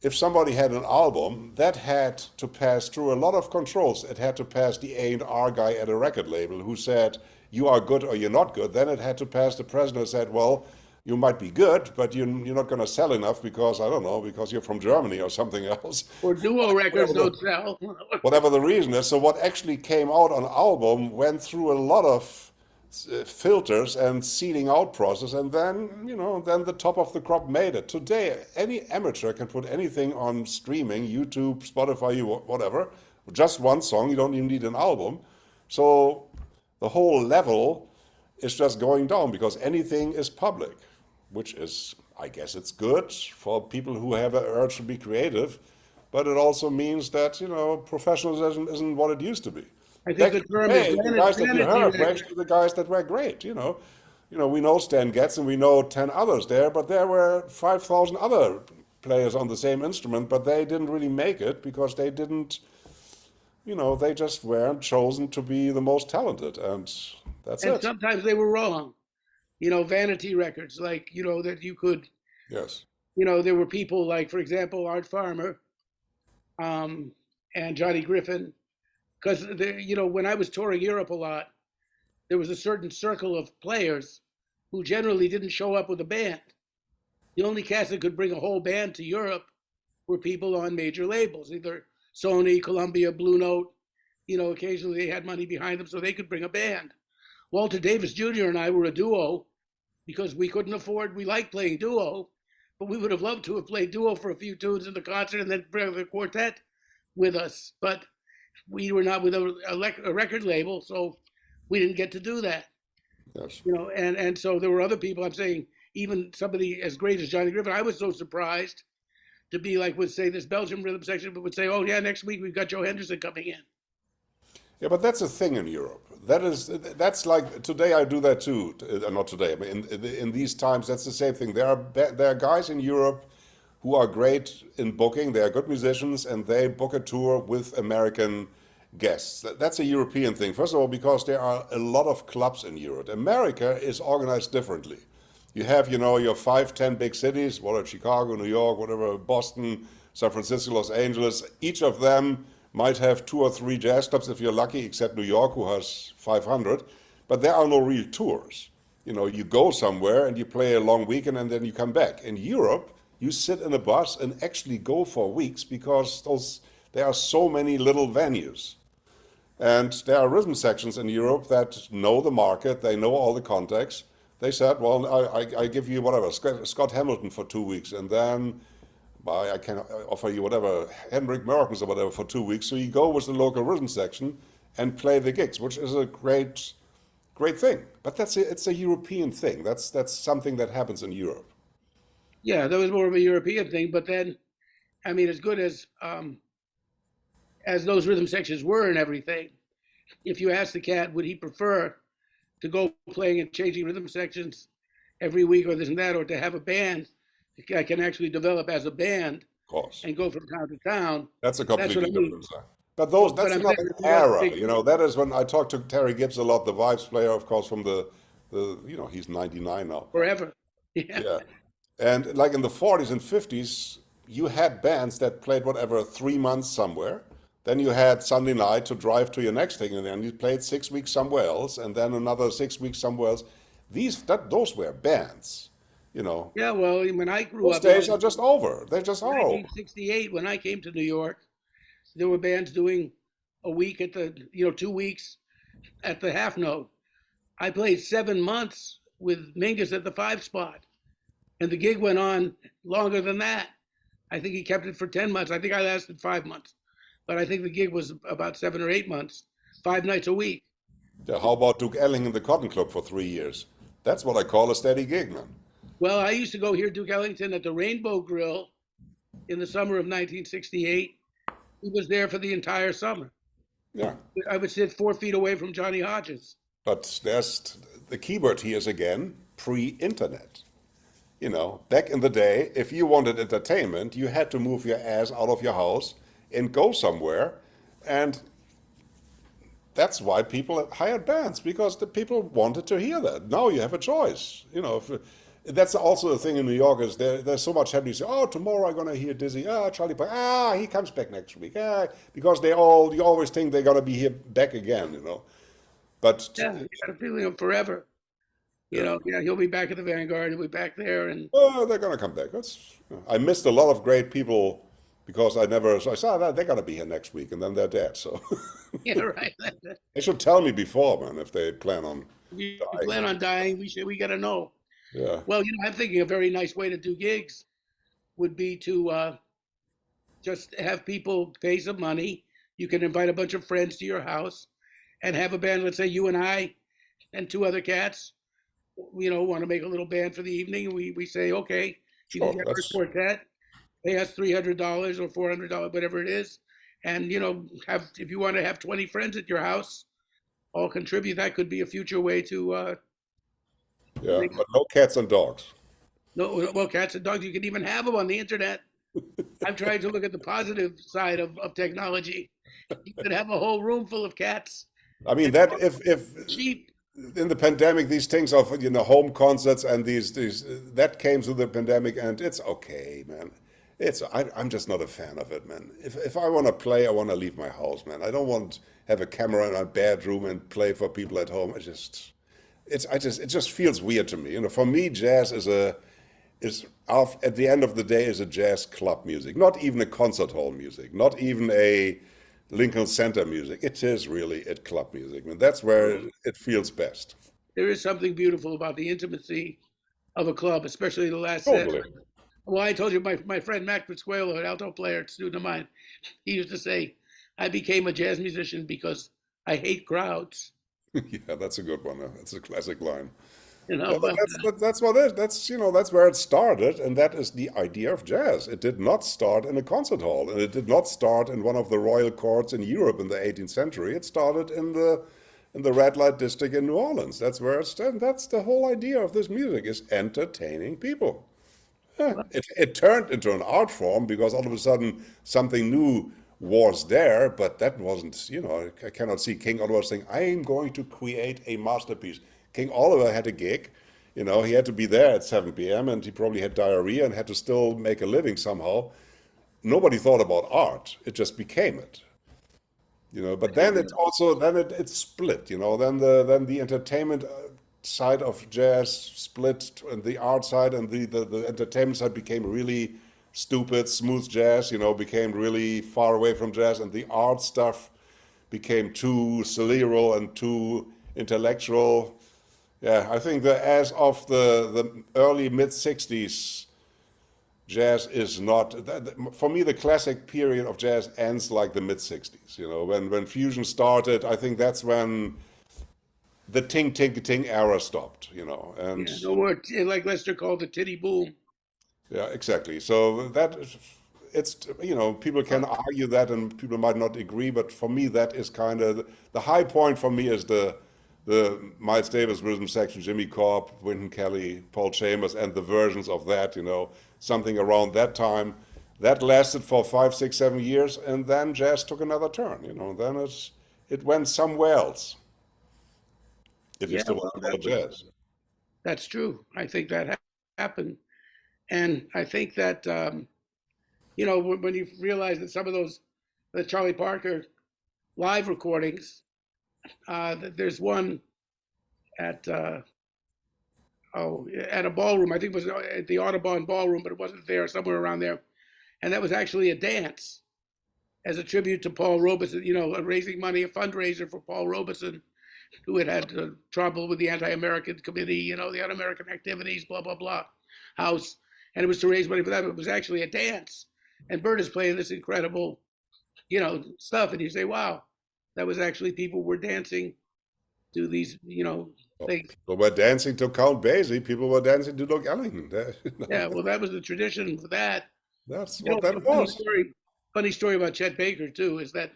Speaker 2: if somebody had an album, that had to pass through a lot of controls. It had to pass the A&R guy at a record label who said, you are good or you're not good. Then it had to pass the president who said, well, you might be good, but you're not going to sell enough because, I don't know, because you're from Germany or something else.
Speaker 1: Or duo records don't sell.
Speaker 2: Whatever the reason is. So what actually came out on album went through a lot of filters and seeding out process, and then the top of the crop made it. Today, any amateur can put anything on streaming, YouTube, Spotify, whatever, just one song. You don't even need an album. So the whole level is just going down because anything is public, which is, I guess it's good for people who have an urge to be creative, but it also means that, professionalism isn't what it used to be.
Speaker 1: I think
Speaker 2: Back
Speaker 1: the
Speaker 2: in
Speaker 1: term
Speaker 2: the day,
Speaker 1: is
Speaker 2: the guys that you heard were
Speaker 1: vanity.
Speaker 2: actually the guys that were great. We know Stan Getz and we know 10 others there, but there were 5,000 other players on the same instrument, but they didn't really make it because they didn't, they just weren't chosen to be the most talented, and that's
Speaker 1: And
Speaker 2: it.
Speaker 1: sometimes they were wrong. Vanity records, like, that you could,
Speaker 2: Yes.
Speaker 1: there were people like, for example, Art Farmer, and Johnny Griffin, because, when I was touring Europe a lot, there was a certain circle of players who generally didn't show up with a band. The only cast that could bring a whole band to Europe were people on major labels, either Sony, Columbia, Blue Note. Occasionally they had money behind them so they could bring a band. Walter Davis Jr. and I were a duo because we couldn't afford, we liked playing duo, but we would have loved to have played duo for a few tunes in the concert and then bring the quartet with us. But we were not with a record label, so we didn't get to do that.
Speaker 2: Yes.
Speaker 1: And so there were other people. I'm saying even somebody as great as Johnny Griffin. I was so surprised to be like, would say this Belgian rhythm section, but would say, oh yeah, next week we've got Joe Henderson coming in.
Speaker 2: Yeah, but that's a thing in Europe. That's like today. I do that too. Not today, but in these times, that's the same thing. There are guys in Europe who are great in booking. They are good musicians, and they book a tour with American guests. That's a European thing. First of all, because there are a lot of clubs in Europe. America is organized differently. You have, your 5, 10 big cities, whether Chicago, New York, whatever, Boston, San Francisco, Los Angeles. Each of them might have 2 or 3 jazz clubs if you're lucky, except New York, who has 500. But there are no real tours. You go somewhere and you play a long weekend and then you come back. In Europe, you sit in a bus and actually go for weeks because there are so many little venues. And there are rhythm sections in Europe that know the market, they know all the context. They said, well, I give you whatever, Scott Hamilton for 2 weeks, and then I can offer you whatever, Hendrik Meurkens or whatever for 2 weeks. So you go with the local rhythm section and play the gigs, which is a great thing. But it's a European thing. That's something that happens in Europe.
Speaker 1: Yeah, that was more of a European thing. But then, I mean, as good as those rhythm sections were and everything, if you ask the cat, would he prefer to go playing and changing rhythm sections every week or this and that, or to have a band that can actually develop as a band
Speaker 2: Of course.
Speaker 1: and go from town to town?
Speaker 2: That's a
Speaker 1: That's what
Speaker 2: completely
Speaker 1: I mean.
Speaker 2: different thing. But
Speaker 1: But
Speaker 2: that's
Speaker 1: I'm
Speaker 2: another
Speaker 1: saying
Speaker 2: era. That is when I talked to Terry Gibbs a lot, the Vibes player, of course, from he's 99 now.
Speaker 1: forever. Yeah.
Speaker 2: Yeah. And like in the 40s and 50s, you had bands that played whatever 3 months somewhere. Then you had Sunday night to drive to your next thing, and then you played 6 weeks somewhere else, and then another 6 weeks somewhere else. Those were bands.
Speaker 1: Yeah, well, when I grew
Speaker 2: Those
Speaker 1: up
Speaker 2: days
Speaker 1: in
Speaker 2: are just over. They just are over.
Speaker 1: 1968, when I came to New York, there were bands doing a week at 2 weeks at the half note. I played 7 months with Mingus at the 5 spot, and the gig went on longer than that. I think he kept it for 10 months. I think I lasted 5 months, but I think the gig was about 7 or 8 months, 5 nights a week.
Speaker 2: Yeah, how about Duke Elling in the Cotton Club for 3 years? That's what I call a steady gig, man.
Speaker 1: Well, I used to go hear Duke Ellington at the Rainbow Grill in the summer of 1968. He was there for the entire summer.
Speaker 2: Yeah.
Speaker 1: I would sit 4 feet away from Johnny Hodges.
Speaker 2: But there's the keyword here is again pre-internet. You know, back in the day, if you wanted entertainment, you had to move your ass out of your house and go somewhere. And that's why people hired bands, because the people wanted to hear that. Now you have a choice. You know, that's also the thing in New York is there's so much happening. You say, oh, tomorrow I'm gonna hear Dizzy. Ah, Charlie Parker. Ah, he comes back next week. Ah, because you always think they're gonna be here back again. You know, but
Speaker 1: Yeah, you got a feeling of forever.
Speaker 2: yeah.
Speaker 1: Yeah, he'll be back at the Vanguard. He'll be back there, and
Speaker 2: Oh, they're gonna come back. I missed a lot of great people because so I saw that they're gonna be here next week, and then they're dead. So
Speaker 1: yeah, right.
Speaker 2: they should tell me before, man, if they plan on
Speaker 1: If you
Speaker 2: dying.
Speaker 1: plan on dying, we got to know.
Speaker 2: Yeah,
Speaker 1: Well, I'm thinking a very nice way to do gigs would be to just have people pay some money. You can invite a bunch of friends to your house and have a band. Let's say you and I and two other cats, want to make a little band for the evening. And we say, okay, you can
Speaker 2: sure.
Speaker 1: get our
Speaker 2: That's
Speaker 1: quartet. Pay us $300 or $400, whatever it is, and have if you want to have 20 friends at your house, all contribute. That could be a future way to
Speaker 2: yeah,
Speaker 1: make.
Speaker 2: but no cats and dogs.
Speaker 1: No, well, cats and dogs. You can even have them on the internet. I'm trying to look at the positive side of technology. You could have a whole room full of cats
Speaker 2: I mean
Speaker 1: and
Speaker 2: that if
Speaker 1: sheep.
Speaker 2: in the pandemic these things of home concerts and these that came through the pandemic and it's okay, man. I'm just not a fan of it, man. If I want to play, I want to leave my house, man. I don't want to have a camera in my bedroom and play for people at home. It just feels weird to me. For me, jazz at the end of the day is a jazz club music, not even a concert hall music, not even a Lincoln Center music. It is really a club music. I mean, that's where it feels best.
Speaker 1: There is something beautiful about the intimacy of a club, especially the last set.
Speaker 2: Totally.
Speaker 1: Well, I told you my friend Mac Fitzquayle, an alto player, student of mine, he used to say, I became a jazz musician because I hate crowds.
Speaker 2: Yeah, that's a good one. That's a classic line.
Speaker 1: You
Speaker 2: Yeah,
Speaker 1: know,
Speaker 2: but
Speaker 1: well,
Speaker 2: that's what it is. That's where it started, and that is the idea of jazz. It did not start in a concert hall, and it did not start in one of the royal courts in Europe in the 18th century. It started in the red light district in New Orleans. That's where it started. That's the whole idea of this music is entertaining people. Yeah,
Speaker 1: well,
Speaker 2: it turned into an art form because all of a sudden something new was there, but that wasn't, I cannot see King Oliver saying, I am going to create a masterpiece. King Oliver had a gig, he had to be there at 7 p.m. and he probably had diarrhea and had to still make a living somehow. Nobody thought about art. It just became it. But then it split, then the entertainment side of jazz split and the art side and the entertainment side became really stupid, smooth jazz, became really far away from jazz and the art stuff became too cerebral and too intellectual. Yeah, I think that as of the early mid 60s, jazz is not for me the classic period of jazz ends like the mid 60s, when fusion started. I think that's when the ting ting ting era stopped, and
Speaker 1: yeah, no more, like Lester called the titty boom.
Speaker 2: yeah, exactly. So it's people can argue that and people might not agree, but for me that is kind of the high point. For me is the Miles Davis rhythm section, Jimmy Cobb, Wynton Kelly, Paul Chambers, and the versions of that, something around that time. That lasted for 5, 6, 7 years, and then jazz took another turn, then it went somewhere else, if you
Speaker 1: Yeah,
Speaker 2: still
Speaker 1: well,
Speaker 2: want to call it jazz.
Speaker 1: that's true. I think that happened. And I think that, when you realize that some of the Charlie Parker live recordings, there's one at, at a ballroom. I think it was at the Audubon Ballroom, but it wasn't there, somewhere around there. And that was actually a dance as a tribute to Paul Robeson, raising money, a fundraiser for Paul Robeson, who had trouble with the anti-American committee, the un-American activities, blah, blah, blah, house. And it was to raise money for that, but it was actually a dance. And Bert is playing this incredible, stuff. And you say, wow, that was actually people were dancing to these,
Speaker 2: Well,
Speaker 1: things.
Speaker 2: people were dancing to Count Basie, people were dancing to Duke Ellington.
Speaker 1: Yeah, well, that was the tradition for that.
Speaker 2: That's
Speaker 1: You know,
Speaker 2: what that
Speaker 1: a funny
Speaker 2: was.
Speaker 1: story, funny story about Chet Baker too is that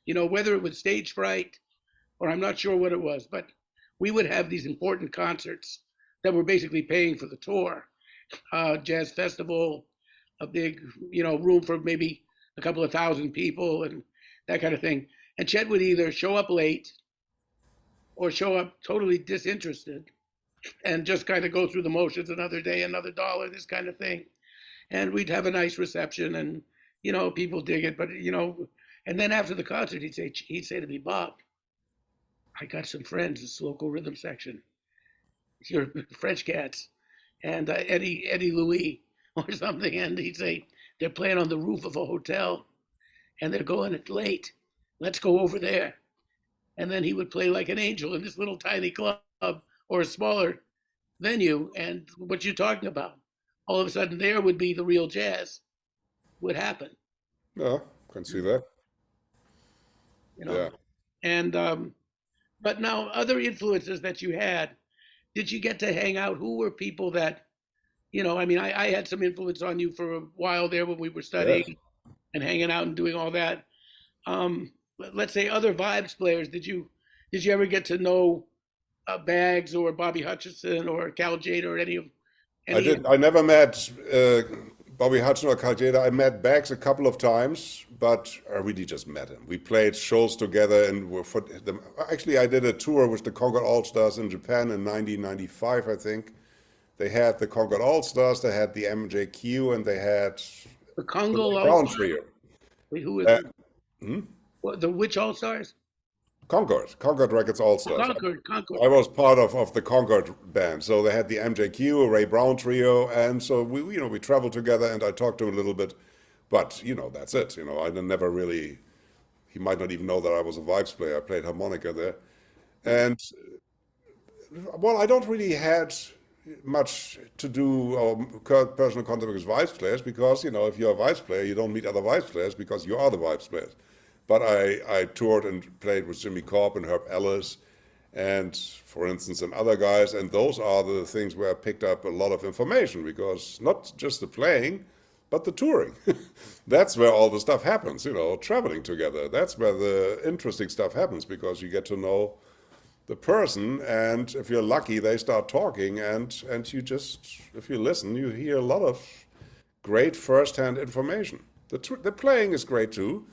Speaker 1: whether it was stage fright or I'm not sure what it was, but we would have these important concerts that were basically paying for the tour. Jazz festival, a big, room for maybe a couple of thousand people and that kind of thing. And Chet would either show up late or show up totally disinterested and just kind of go through the motions, another day, another dollar, this kind of thing. And we'd have a nice reception and, people dig it. But, and then after the concert, he'd say to me, Bob, I got some friends, this local rhythm section, your French cats, and Eddie Louis or something. And he'd say, they're playing on the roof of a hotel and they're going it late. Let's go over there. And then he would play like an angel in this little tiny club or a smaller venue. And what you're talking about, all of a sudden there would be the real jazz would happen,
Speaker 2: Yeah, can see that.
Speaker 1: you know.
Speaker 2: Yeah.
Speaker 1: And but now other influences that you had, did you get to hang out? Who were people that, I mean, I had some influence on you for a while there when we were
Speaker 2: Yes.
Speaker 1: studying and hanging out and doing all that. Let's say other vibes players. Did you ever get to know Bags or Bobby Hutcherson or Cal Jada or
Speaker 2: I
Speaker 1: any?
Speaker 2: did. I never met Bobby Hutton or Kaiser. I met Bags a couple of times, but I really just met him. We played shows together, and actually, I did a tour with the Concord All Stars in Japan in 1995, I think. They had the Concord All Stars, they had the MJQ, and they had
Speaker 1: The
Speaker 2: the
Speaker 1: Congo
Speaker 2: Ray
Speaker 1: All
Speaker 2: Brown
Speaker 1: Stars?
Speaker 2: Trio.
Speaker 1: Wait, who was
Speaker 2: Uh, hmm?
Speaker 1: the which All Stars?
Speaker 2: Concord Records All Stars.
Speaker 1: Concord.
Speaker 2: I was part of the Concord band, so they had the MJQ, a Ray Brown trio, and so we traveled together, and I talked to him a little bit, but that's it. I never really. He might not even know that I was a vibes player. I played harmonica there, and well, I don't really had much to do or personal contact with vibes players because if you're a vibes player, you don't meet other vibes players because you are the vibes players. But I toured and played with Jimmy Cobb and Herb Ellis, and for instance, and other guys, and those are the things where I picked up a lot of information because not just the playing, but the touring. That's where all the stuff happens, traveling together. That's where the interesting stuff happens because you get to know the person, and if you're lucky, they start talking, and if you listen, you hear a lot of great first-hand information. The playing is great too,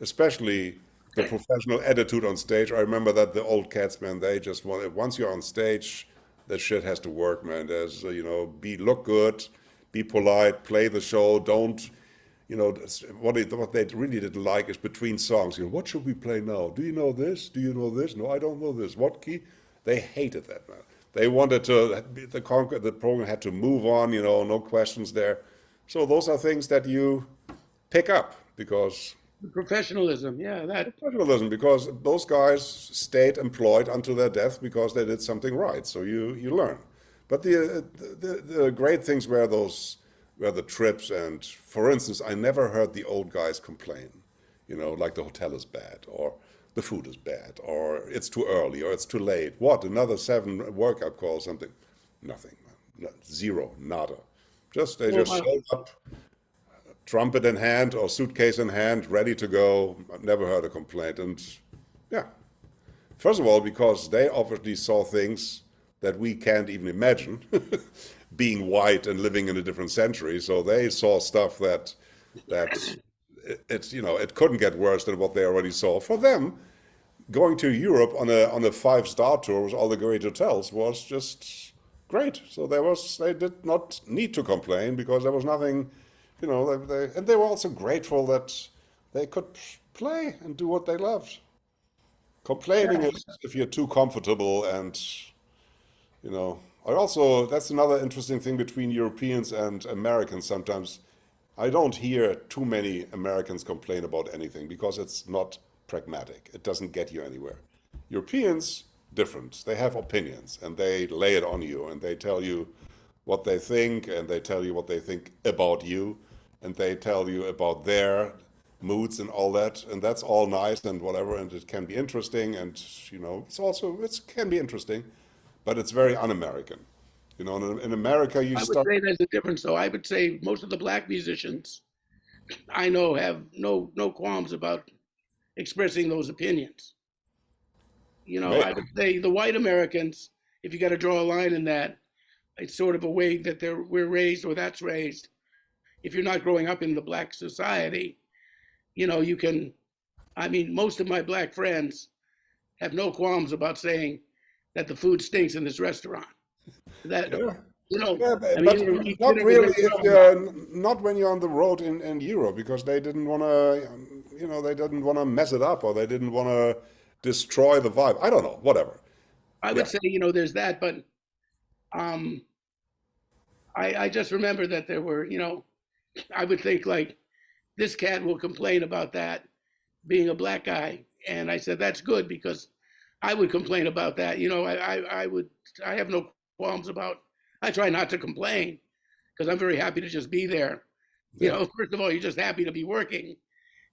Speaker 2: especially the professional attitude on stage. I remember that the old cats, man, they just want once you're on stage, that shit has to work, man. There's look good, be polite, play the show, don't. What they really didn't like is between songs. What should we play now? Do you know this? Do you know this? No, I don't know this. What key? They hated that, man. They wanted the program had to move on. No questions there. So those are things that you pick up because
Speaker 1: Professionalism, yeah, that.
Speaker 2: professionalism, because those guys stayed employed until their death because they did something right. So you learn. But the great things were the trips, and for instance, I never heard the old guys complain, like the hotel is bad or the food is bad or it's too early or it's too late. What, another 7 workout calls, something? Nothing, man. Zero, nada. They
Speaker 1: Well,
Speaker 2: just showed up, trumpet in hand or suitcase in hand, ready to go. I've never heard a complaint. And yeah, first of all, because they obviously saw things that we can't even imagine, being white and living in a different century. So they saw stuff that it couldn't get worse than what they already saw. For them, going to Europe on a 5-star tour with all the great hotels was just great. So they did not need to complain because there was nothing, and they were also grateful that they could play and do what they loved. Complaining is if you're too comfortable, and I also, that's another interesting thing between Europeans and Americans sometimes. I don't hear too many Americans complain about anything because it's not pragmatic. It doesn't get you anywhere. Europeans, different. They have opinions and they lay it on you and they tell you what they think and they tell you what they think about you and they tell you about their moods and all that. And that's all nice and whatever, and it can be interesting, and it can be interesting, but it's very un-American. In America, you
Speaker 1: I would
Speaker 2: start.
Speaker 1: say there's a difference, though. I would say most of the black musicians I know have no qualms about expressing those opinions. I
Speaker 2: Maybe.
Speaker 1: would say the white Americans, if you got to draw a line in that, it's sort of a way that we're raised or that's raised. If you're not growing up in the black society, you can. I mean, most of my black friends have no qualms about saying that the food stinks in this restaurant. That
Speaker 2: Yeah.
Speaker 1: you know,
Speaker 2: Yeah,
Speaker 1: I mean,
Speaker 2: but
Speaker 1: you ever eat
Speaker 2: not
Speaker 1: dinner with
Speaker 2: really
Speaker 1: Ray
Speaker 2: if
Speaker 1: Kroc?
Speaker 2: you're not when you're on the road in Europe because they didn't want to, they didn't want to mess it up or they didn't want to destroy the vibe. I don't know, whatever.
Speaker 1: I would
Speaker 2: Yeah.
Speaker 1: say, there's that, but um, I just remember that there were, I would think like this cat will complain about that being a black guy, and I said that's good because I would complain about that. I would I have no qualms about. I try not to complain because I'm very happy to just be there.
Speaker 2: Yeah.
Speaker 1: First of all, you're just happy to be working,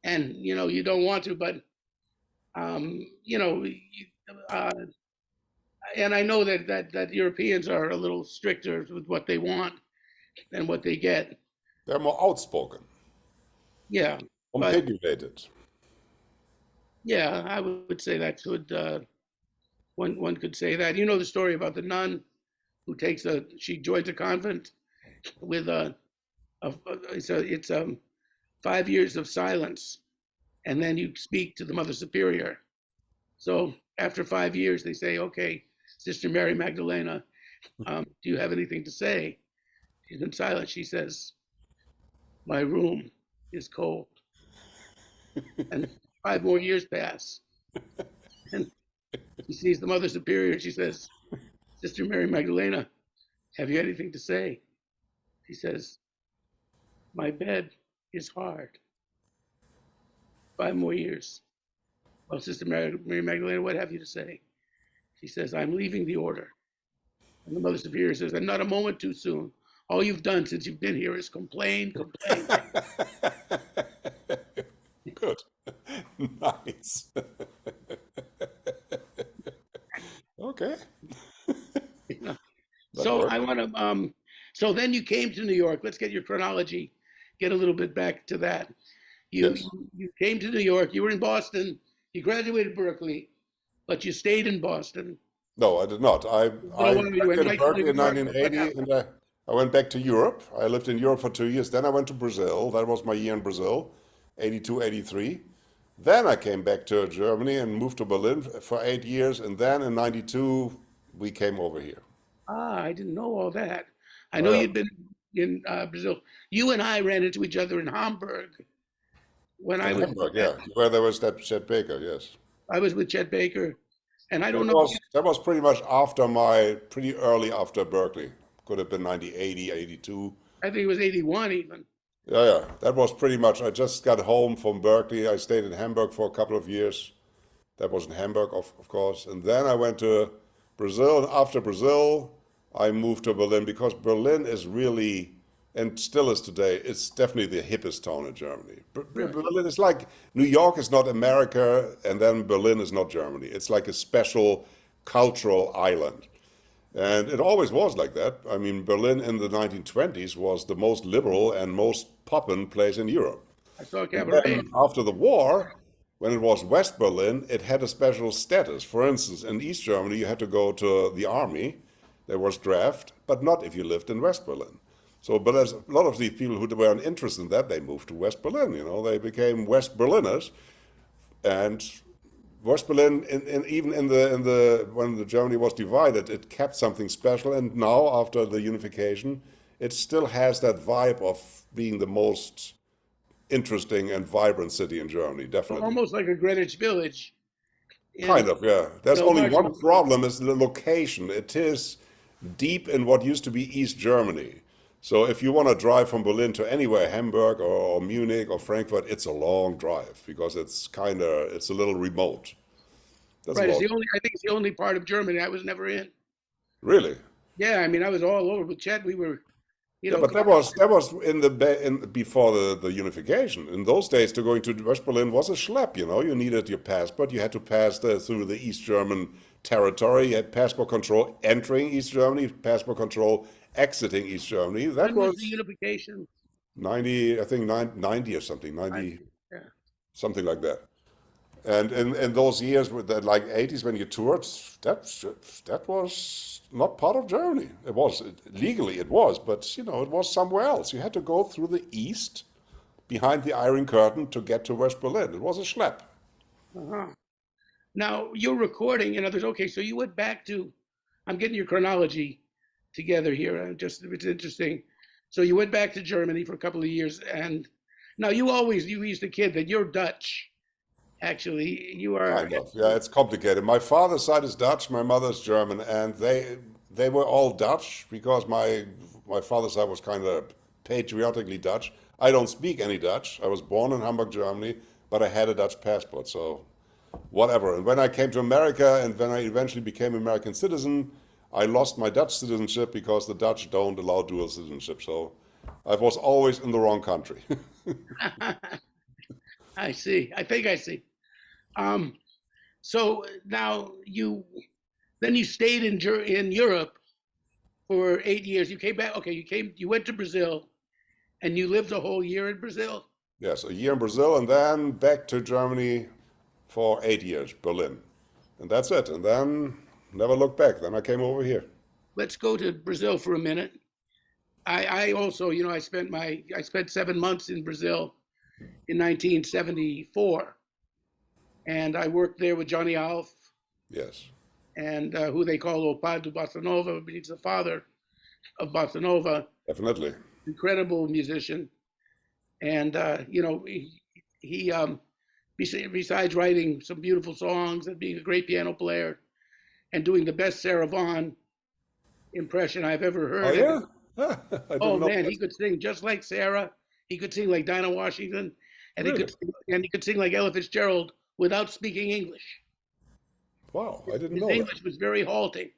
Speaker 1: and you don't want to, but um, you know, uh, and I know that Europeans are a little stricter with what they want than what they get.
Speaker 2: They're more outspoken,
Speaker 1: Yeah, but
Speaker 2: opinionated.
Speaker 1: yeah, I would say that could one could say that. You know the story about the nun who she joins a convent with it's 5 years of silence, and then you speak to the Mother Superior. So after 5 years, they say, "Okay, Sister Mary Magdalena, do you have anything to say?" She's been silent. She says, "My room is cold." And 5 more years pass, and she sees the Mother Superior, and she says, "Sister Mary Magdalena, have you anything to say?" She says, "My bed is hard." 5 more years. Well, Sister Mary Magdalena, what have you to say? She says, "I'm leaving the order." And the Mother Superior says, "And not a moment too soon. All you've done since you've been here is complain, complain."
Speaker 2: Good. Nice. Okay.
Speaker 1: You know?
Speaker 2: That
Speaker 1: So I
Speaker 2: worked.
Speaker 1: want to. So then you came to New York. Let's get your chronology. Get a little bit back to that. You
Speaker 2: Yes.
Speaker 1: you, you came to New York. You were in Boston. You graduated Berkeley, but you stayed in Boston.
Speaker 2: No, I did not. I
Speaker 1: You went
Speaker 2: graduated
Speaker 1: right to New
Speaker 2: Berkeley in
Speaker 1: York. What
Speaker 2: 1980
Speaker 1: happened?
Speaker 2: and I went back to Europe. I lived in Europe for 2 years. Then I went to Brazil. That was my year in Brazil, 82, 83. Then I came back to Germany and moved to Berlin for 8 years. And then in 92, we came over here.
Speaker 1: Ah, I didn't know all that. I
Speaker 2: Oh,
Speaker 1: know
Speaker 2: yeah.
Speaker 1: you'd been in Brazil. You and I ran into each other in Hamburg when
Speaker 2: In
Speaker 1: I was
Speaker 2: Hamburg, yeah, where there was that Chet Baker, yes.
Speaker 1: I was with Chet Baker, and I don't
Speaker 2: That
Speaker 1: know.
Speaker 2: was that was pretty early after Berkeley. Could have been 90, 80, 82.
Speaker 1: I think it was 81 even.
Speaker 2: Yeah, yeah. That was pretty much. I just got home from Berkeley. I stayed in Hamburg for a couple of years. That was in Hamburg, of course. And then I went to Brazil. And after Brazil, I moved to Berlin because Berlin is really, and still is today, it's definitely the hippest town in Germany.
Speaker 1: Really?
Speaker 2: Berlin is like New York is not America, and then Berlin is not Germany. It's like a special cultural island. And it always was like that. I mean, Berlin in the 1920s was the most liberal and most poppin' place in Europe.
Speaker 1: I saw a
Speaker 2: And
Speaker 1: cabaret.
Speaker 2: then after the war, when it was West Berlin, it had a special status. For instance, in East Germany, you had to go to the army. There was draft, but not if you lived in West Berlin. So, but as a lot of these people who were interested in that, they moved to West Berlin. They became West Berliners, and West Berlin, even in the when the Germany was divided, it kept something special. And now, after the unification, it still has that vibe of being the most interesting and vibrant city in Germany, definitely.
Speaker 1: Almost like a Greenwich Village in
Speaker 2: Kind of, yeah. There's only
Speaker 1: larger.
Speaker 2: one problem is the location. It is deep in what used to be East Germany. So if you want to drive from Berlin to anywhere, Hamburg or Munich or Frankfurt, it's a long drive because it's a little remote. That's a
Speaker 1: Right. It's
Speaker 2: long.
Speaker 1: the only. I think it's the only part of Germany I was never in.
Speaker 2: Really?
Speaker 1: Yeah, I mean, I was all over with Chet. We were,
Speaker 2: Yeah, but that was in before the unification. In those days, to going to West Berlin was a schlep. You needed your passport. You had to pass through the East German territory. You had passport control entering East Germany, passport control exiting East Germany. That
Speaker 1: when was the
Speaker 2: was
Speaker 1: unification?
Speaker 2: 90, I think 90 or something, 90
Speaker 1: 90. Yeah.
Speaker 2: something like that. And in those years, with the like 80s when you toured, that was not part of Germany. It was legally it was, but it was somewhere else. You had to go through the east, behind the Iron Curtain, to get to West Berlin. It was a schlep.
Speaker 1: Uh-huh. Now you're recording in others. Okay, so you went back to. I'm getting your chronology together here. Just it's interesting. So you went back to Germany for a couple of years, and now you used to kid that you're Dutch. Actually, you are.
Speaker 2: Kind of. Yeah, it's complicated. My father's side is Dutch, my mother's German, and they were all Dutch because my father's side was kind of patriotically Dutch. I don't speak any Dutch. I was born in Hamburg, Germany, but I had a Dutch passport, so whatever. And when I came to America and when I eventually became an American citizen, I lost my Dutch citizenship because the Dutch don't allow dual citizenship. So I was always in the wrong country.
Speaker 1: I see. I think I see. Um, so now you stayed in Europe for 8 years. You came back. Okay, you went to Brazil, and you lived a whole year in Brazil.
Speaker 2: Yes, a year in Brazil and then back to Germany for 8 years, Berlin. And that's it. And then never looked back. Then I came over here.
Speaker 1: Let's go to Brazil for a minute. I also, I spent 7 months in Brazil in 1974, and I worked there with Johnny Alf,
Speaker 2: Yes,
Speaker 1: and who they call O Pai do Bossa Nova, but he's the father of Bossa Nova,
Speaker 2: definitely.
Speaker 1: incredible musician. And he besides writing some beautiful songs and being a great piano player and doing the best Sarah Vaughan impression I've ever
Speaker 2: Oh,
Speaker 1: heard.
Speaker 2: yeah? I
Speaker 1: Oh
Speaker 2: didn't know
Speaker 1: man,
Speaker 2: that.
Speaker 1: he could sing just like Sarah. He could sing like Dinah Washington, and
Speaker 2: Really?
Speaker 1: he could sing like Ella Fitzgerald without speaking English.
Speaker 2: Wow, I didn't
Speaker 1: His
Speaker 2: know that.
Speaker 1: English was very halting.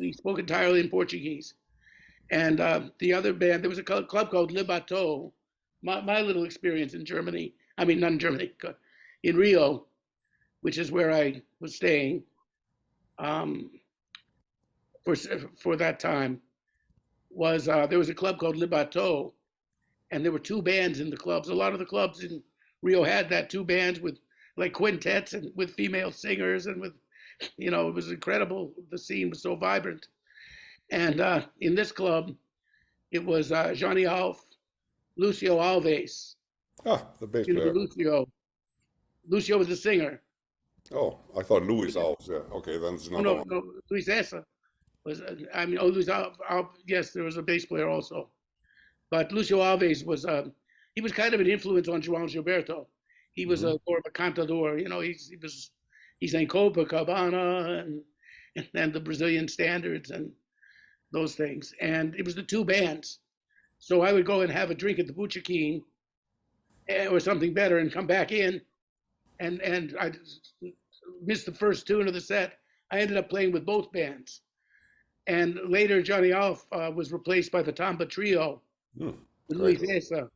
Speaker 1: He spoke entirely in Portuguese. And the other band, there was a club called Le Bateau. My little experience in Germany, I mean, not in Germany, in Rio, which is where I was staying um, for for that time, was there was a club called Le Bateau, and there were two bands in the clubs. A lot of the clubs in Rio had that, two bands with like quintets and with female singers and with, it was incredible. The scene was so vibrant. And in this club, it was Johnny Alf, Lucio Alves.
Speaker 2: Ah, the bass
Speaker 1: You know
Speaker 2: player.
Speaker 1: Lucio. Lucio was the singer.
Speaker 2: Oh, I thought Louis Alves. Yeah, okay, then it's
Speaker 1: Oh
Speaker 2: another
Speaker 1: no,
Speaker 2: one.
Speaker 1: no, Luis Essa was. Luis Alves. Yes, there was a bass player also, but Lucio Alves was. He was kind of an influence on João Gilberto. He was
Speaker 2: Hmm.
Speaker 1: more of a cantador. He sang Copacabana and the Brazilian standards and those things. And it was the two bands. So I would go and have a drink at the Butcherkeen or something better and come back in and I missed the first tune of the set. I ended up playing with both bands. And later, Johnny Alf was replaced by the Tamba Trio
Speaker 2: Hmm.
Speaker 1: with
Speaker 2: Great.
Speaker 1: Luis Essa.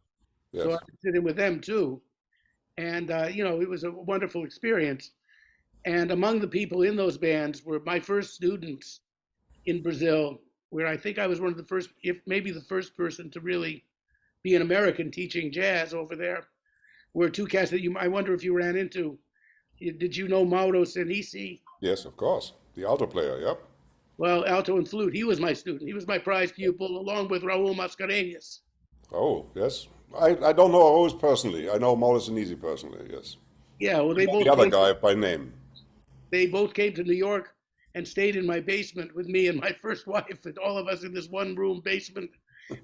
Speaker 1: So I
Speaker 2: Yes.
Speaker 1: sit in with them too. And, it was a wonderful experience. And among the people in those bands were my first students in Brazil, where I think I was one of the first, if maybe the first person to really be an American teaching jazz over there. Were two cats that I wonder if you ran into. Did you know Mauro Senisi?
Speaker 2: Yes, of course. The alto player. Yep.
Speaker 1: Well, alto and flute. He was my student. He was my prize pupil, along with Raul Mascarenhas.
Speaker 2: Oh, yes. I don't know Rose personally. I know Maurice and Easy personally. Yes.
Speaker 1: Yeah, well,
Speaker 2: I know the other guy by name.
Speaker 1: they both came to New York and stayed in my basement with me and my first wife, and all of us in this one room basement.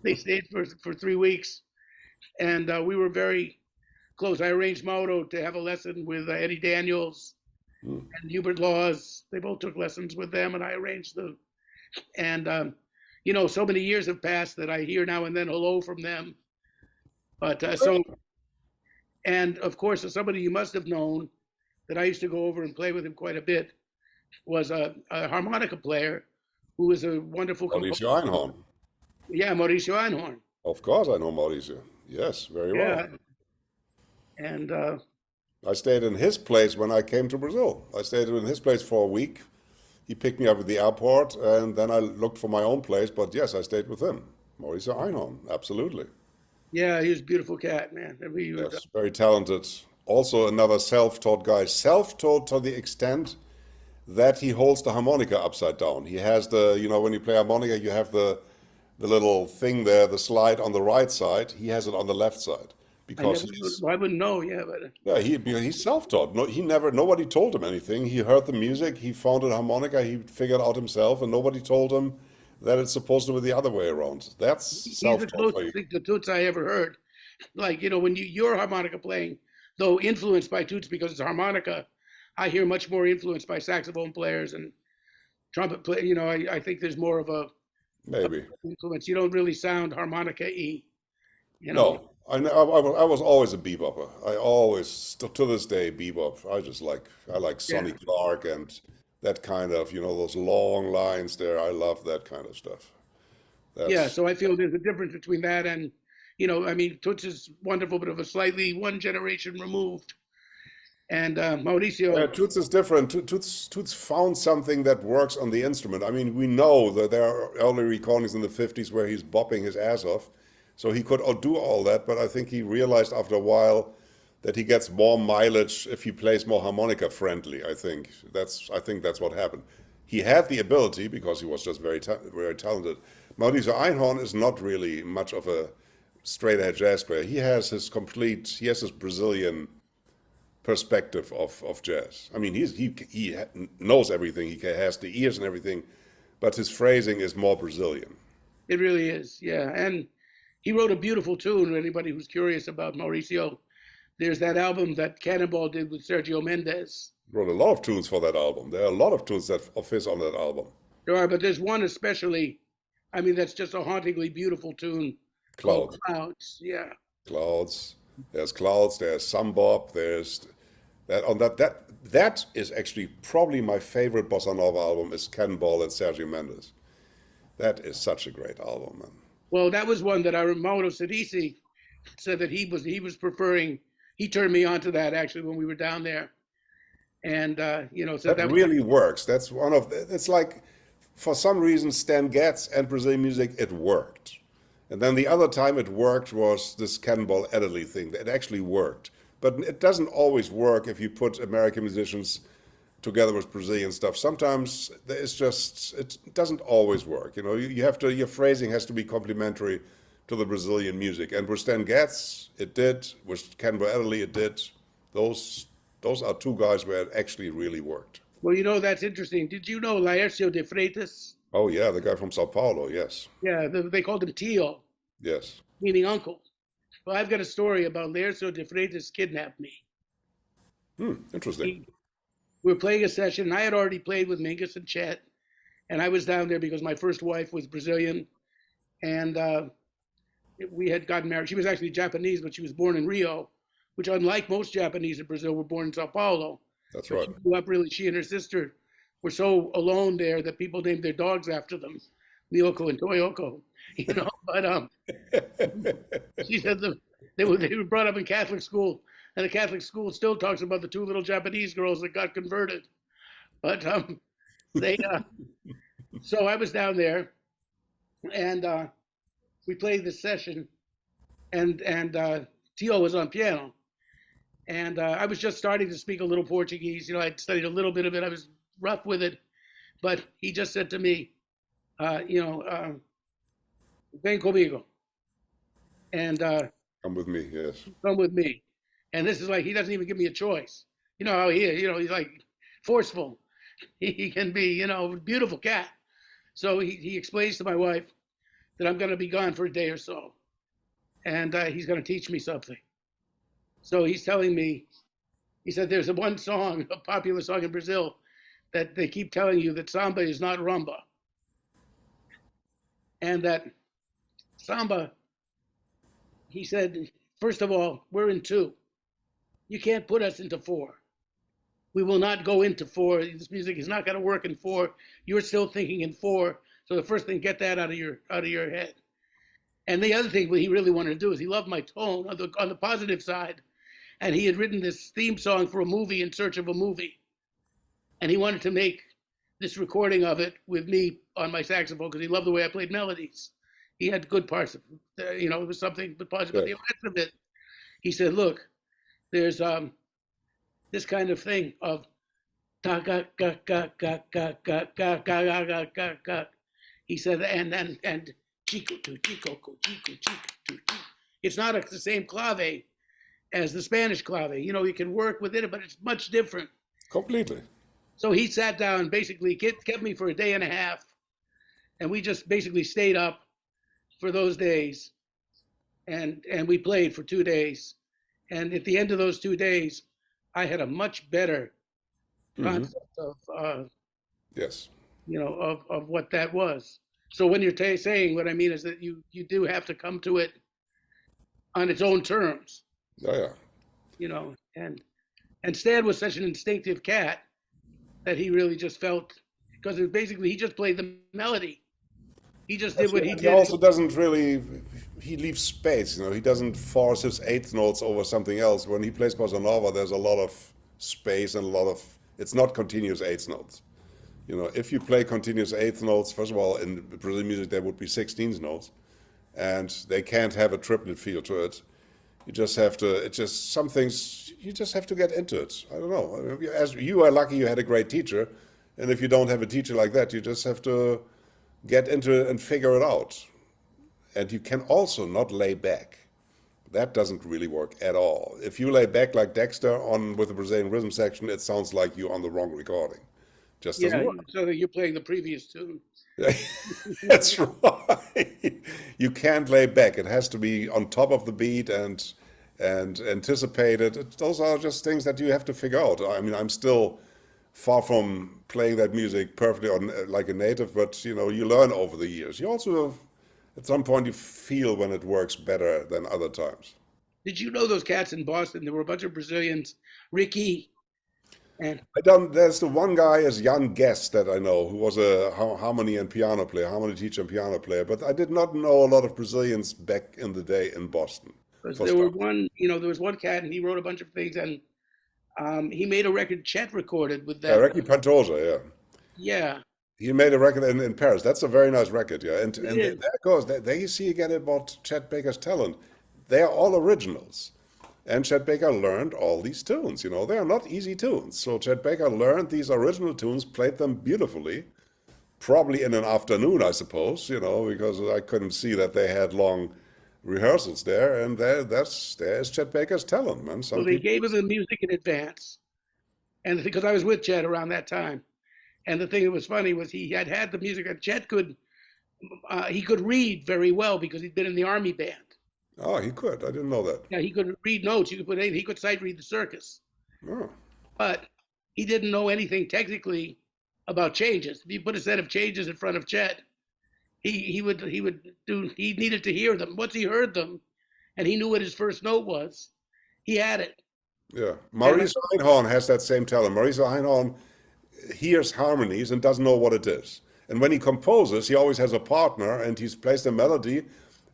Speaker 1: They stayed for 3 weeks, and we were very close. I arranged Mauro to have a lesson with Eddie Daniels
Speaker 2: Hmm.
Speaker 1: and Hubert Laws. They both took lessons with them, and I arranged them. And so many years have passed that I hear now and then hello from them. But and of course, somebody you must have known that I used to go over and play with him quite a bit was a harmonica player who was a wonderful
Speaker 2: Mauricio
Speaker 1: composer.
Speaker 2: Einhorn.
Speaker 1: Yeah, Mauricio Einhorn.
Speaker 2: Of course I know Mauricio. Yes, very well.
Speaker 1: Yeah, and
Speaker 2: I stayed in his place when I came to Brazil. I stayed in his place for a week. He picked me up at the airport, and then I looked for my own place. But yes, I stayed with him. Mauricio Einhorn, absolutely.
Speaker 1: yeah, he was a beautiful cat, man. And we would,
Speaker 2: Yes, very talented, also another self-taught guy. Self-taught to the extent that he holds the harmonica upside down. He has the, when you play harmonica, you have the little thing there, the slide on the right side. He has it on the left side
Speaker 1: I
Speaker 2: because
Speaker 1: never,
Speaker 2: he's
Speaker 1: I wouldn't know. Yeah, but
Speaker 2: yeah, he's self-taught. No, nobody told him anything. He heard the music, he found a harmonica, he figured out himself, and nobody told him that it's supposed to be the other way around. That's
Speaker 1: he's the
Speaker 2: self-taught for you.
Speaker 1: closest to Toots I ever heard. Like, when your harmonica playing, though influenced by Toots because it's harmonica, I hear much more influenced by saxophone players and trumpet play. I think there's more of a
Speaker 2: Maybe.
Speaker 1: influence. You don't really sound harmonica-y, you know.
Speaker 2: No, I was always a bebopper. I always, to this day, bebop. I like
Speaker 1: Yeah.
Speaker 2: Sonny Clark and that kind of, those long lines there. I love that kind of stuff.
Speaker 1: Yeah,
Speaker 2: That's
Speaker 1: so I feel there's a difference between that and, I mean, Toots is wonderful, but of a slightly one generation removed. And
Speaker 2: Yeah,
Speaker 1: Mauricio,
Speaker 2: Toots is different. Toots found something that works on the instrument. I mean, we know that there are early recordings in the 50s where he's bopping his ass off, so he could do all that, but I think he realized after a while that he gets more mileage if he plays more harmonica friendly. I think that's what happened. He had the ability because he was just very talented. Mauricio Einhorn is not really much of a straight ahead jazz player. He has his Brazilian perspective of jazz. I mean, he knows everything. He has the ears and everything, but his phrasing is more Brazilian.
Speaker 1: it really is, yeah. And he wrote a beautiful tune. Anybody who's curious about Mauricio, there's that album that Cannonball did with Sergio Mendes.
Speaker 2: Wrote a lot of tunes for that album. There are a lot of tunes of his on that album.
Speaker 1: There are, but there's one especially, I mean, that's just a hauntingly beautiful tune called
Speaker 2: Clouds,
Speaker 1: Clouds. Yeah.
Speaker 2: clouds. There's clouds. There's Samba. There's that is actually probably my favorite bossa nova album is Cannonball and Sergio Mendes. That is such a great album, man.
Speaker 1: Well, that was one that I Mauro Sidisi said that he was preferring. He turned me on to that actually when we were down there, and said
Speaker 2: That
Speaker 1: that was
Speaker 2: really works. That's it's like, for some reason, Stan Getz and Brazilian music, it worked. And then the other time it worked was this Cannonball Adderley thing. It actually worked. But it doesn't always work if you put American musicians together with Brazilian stuff. Sometimes it doesn't always work. Your phrasing has to be complementary to the Brazilian music. And with Stan Getz, it did. With Cannonball Adderley, it did. Those are two guys where it actually really worked.
Speaker 1: well. That's interesting. Did you know Laércio de Freitas?
Speaker 2: Oh yeah, the guy from Sao Paulo. Yes,
Speaker 1: Yeah, they called him Tio,
Speaker 2: yes.
Speaker 1: meaning uncle. Well, I've got a story about Laércio de Freitas kidnapped me.
Speaker 2: Interesting.
Speaker 1: We were playing a session, and I had already played with Mingus and Chet, and I was down there because my first wife was Brazilian, and we had gotten married. She was actually Japanese, but she was born in Rio, which, unlike most Japanese in Brazil, were born in Sao Paulo.
Speaker 2: That's
Speaker 1: But
Speaker 2: right.
Speaker 1: she grew up really. She and her sister were so alone there that people named their dogs after them, Miyoko and Toyoko. But she said they were brought up in Catholic school, and the Catholic school still talks about the two little Japanese girls that got converted. But they so I was down there, and we played this session, and Tio was on piano, and I was just starting to speak a little Portuguese. I'd studied a little bit of it. I was rough with it, but he just said to me, "Vem comigo," and
Speaker 2: Come with me. Yes.
Speaker 1: come with me. And this is like he doesn't even give me a choice. You know how he is. He's like forceful. He can be, beautiful cat. So he explains to my wife that I'm going to be gone for a day or so, and he's going to teach me something. So he's telling me, he said, there's one song, a popular song in Brazil, that they keep telling you that samba is not rumba, and that samba, he said, first of all, we're in two. You can't put us into four. We will not go into four. This music is not going to work in four. You're still thinking in four. So the first thing, get that out of your head. And the other thing what he really wanted to do is he loved my tone on the positive side. And he had written this theme song for a movie, In Search of a Movie. And he wanted to make this recording of it with me on my saxophone because he loved the way I played melodies. He had good parts of it. It was something, but parts, but
Speaker 2: Yeah.
Speaker 1: the rest of it, he said, look, there's this kind of thing of ga ga ga ga ga ga ga ga ga ga ga ga. He said, and chico to chico chico chico. It's not the same clave as the Spanish clave. You know, you can work with it, but it's much different.
Speaker 2: Completely.
Speaker 1: So he sat down, basically kept me for a day and a half, and we just basically stayed up for those days, and we played for 2 days. And at the end of those 2 days, I had a much better
Speaker 2: Hmm.
Speaker 1: concept of
Speaker 2: Yes.
Speaker 1: of what that was. So when you're saying, what I mean is that you do have to come to it on its own terms,
Speaker 2: Oh, yeah.
Speaker 1: And Stan was such an instinctive cat that he really just felt, because it basically he just played the melody. He just did what he
Speaker 2: And he
Speaker 1: did.
Speaker 2: also doesn't really, he leaves space, you know, he doesn't force his eighth notes over something else. When he plays bossa nova, there's a lot of space and a lot of, it's not continuous eighth notes. You know, if you play continuous eighth notes, first of all, in Brazilian music, there would be 16th notes, and they can't have a triplet feel to it. You just have to, it's just some things, you just have to get into it. I don't know. As you are lucky you had a great teacher, and if you don't have a teacher like that, you just have to get into it and figure it out. And you can also not lay back. That doesn't really work at all. If you lay back like Dexter on with the Brazilian rhythm section, it sounds like you're on the wrong recording. Just doesn't
Speaker 1: Yeah,
Speaker 2: work.
Speaker 1: so that you're playing the previous tune.
Speaker 2: That's right. You can't lay back. It has to be on top of the beat and anticipated. Those are just things that you have to figure out. I mean, I'm still far from playing that music perfectly on like a native, but you know, you learn over the years. You also, at some point, you feel when it works better than other times.
Speaker 1: Did you know those cats in Boston? There were a bunch of Brazilians, Ricky and
Speaker 2: I don't. There's the one guy as Jan Guest that I know who was a harmony and piano player, harmony teacher and piano player. But I did not know a lot of Brazilians back in the day in Boston.
Speaker 1: because
Speaker 2: For
Speaker 1: there were
Speaker 2: start,
Speaker 1: there was one cat and he wrote a bunch of things, and he made a record Chet recorded with
Speaker 2: yeah,
Speaker 1: that.
Speaker 2: Ricky Pantoja, yeah,
Speaker 1: Yeah,
Speaker 2: he made a record in Paris. That's a very nice record, yeah. And
Speaker 1: it is.
Speaker 2: there goes there you see again about Chet Baker's talent. They are all originals. And Chet Baker learned all these tunes. You know, they are not easy tunes. So Chet Baker learned these original tunes, played them beautifully, probably in an afternoon, I suppose, you know, because I couldn't see that they had long rehearsals there. And there's Chet Baker's talent, man.
Speaker 1: Well,
Speaker 2: Some
Speaker 1: they
Speaker 2: people,
Speaker 1: gave him the music in advance, and because I was with Chet around that time, and the thing that was funny was he had the music, and Chet could he could read very well because he'd been in the army band.
Speaker 2: oh, he could. I didn't know that.
Speaker 1: Yeah, he could read notes. You could put anything. He could sight read the circus,
Speaker 2: Oh,
Speaker 1: but he didn't know anything technically about changes. If you put a set of changes in front of Chet, he needed to hear them. Once he heard them, and he knew what his first note was, he had it.
Speaker 2: yeah.
Speaker 1: And
Speaker 2: Maurice Einhorn has that same talent. Maurice Einhorn hears harmonies and doesn't know what it is. And when he composes, he always has a partner and he's plays the melody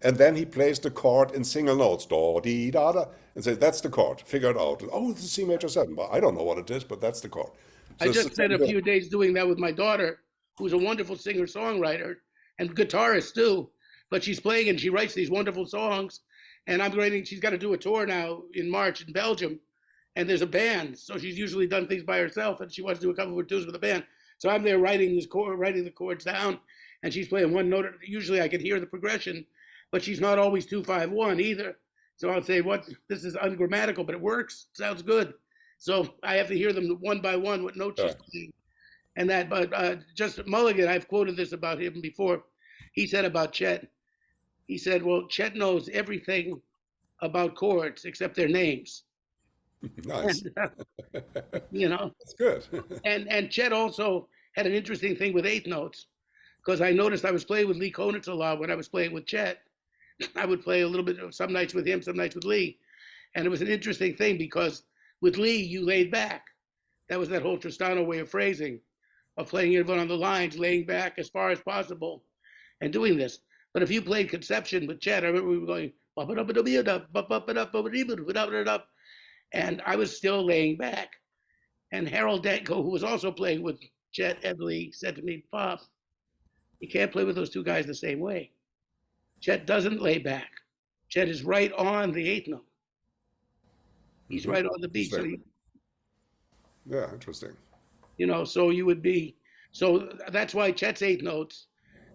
Speaker 2: and then he plays the chord in single notes, do, di, da, da, and says, that's the chord, figure it out. Oh, it's a C major 7, but I don't know what it is, but that's the chord.
Speaker 1: I
Speaker 2: So it's
Speaker 1: just
Speaker 2: the
Speaker 1: spent
Speaker 2: same
Speaker 1: a
Speaker 2: thing.
Speaker 1: few days doing that with my daughter, who's a wonderful singer songwriter and guitarist too. But she's playing and she writes these wonderful songs. And I'm writing. She's got to do a tour now in March in Belgium, and there's a band. So she's usually done things by herself, and she wants to do a couple of tunes with a band. So I'm there writing writing the chords down, and she's playing one note. Usually I can hear the progression, but she's not always 2-5-1 either. So I'll say, "What? This is ungrammatical, but it works. Sounds good." So I have to hear them one by one what notes
Speaker 2: Yeah.
Speaker 1: she's playing, and that. But just Mulligan, I've quoted this about him before. He said about Chet. He said, "Well, Chet knows everything about chords except their names."
Speaker 2: Nice.
Speaker 1: And you know,
Speaker 2: That's good.
Speaker 1: and Chet also had an interesting thing with eighth notes, because I noticed I was playing with Lee Konitz a lot when I was playing with Chet. I would play a little bit some nights with him, some nights with Lee, and it was an interesting thing because with Lee you laid back. That was that whole Tristano way of phrasing, of playing everyone on the lines, laying back as far as possible, and doing this. But if you played Conception with Chet, I remember we were going and I was still laying back. And Harold Danko, who was also playing with Chet and Lee, said to me, "Bob, you can't play with those two guys the same way. Chet doesn't lay back. Chet is right on the eighth note." He's right on the beach. So,
Speaker 2: Interesting. Yeah, interesting.
Speaker 1: so you would be, so that's why Chet's eighth notes,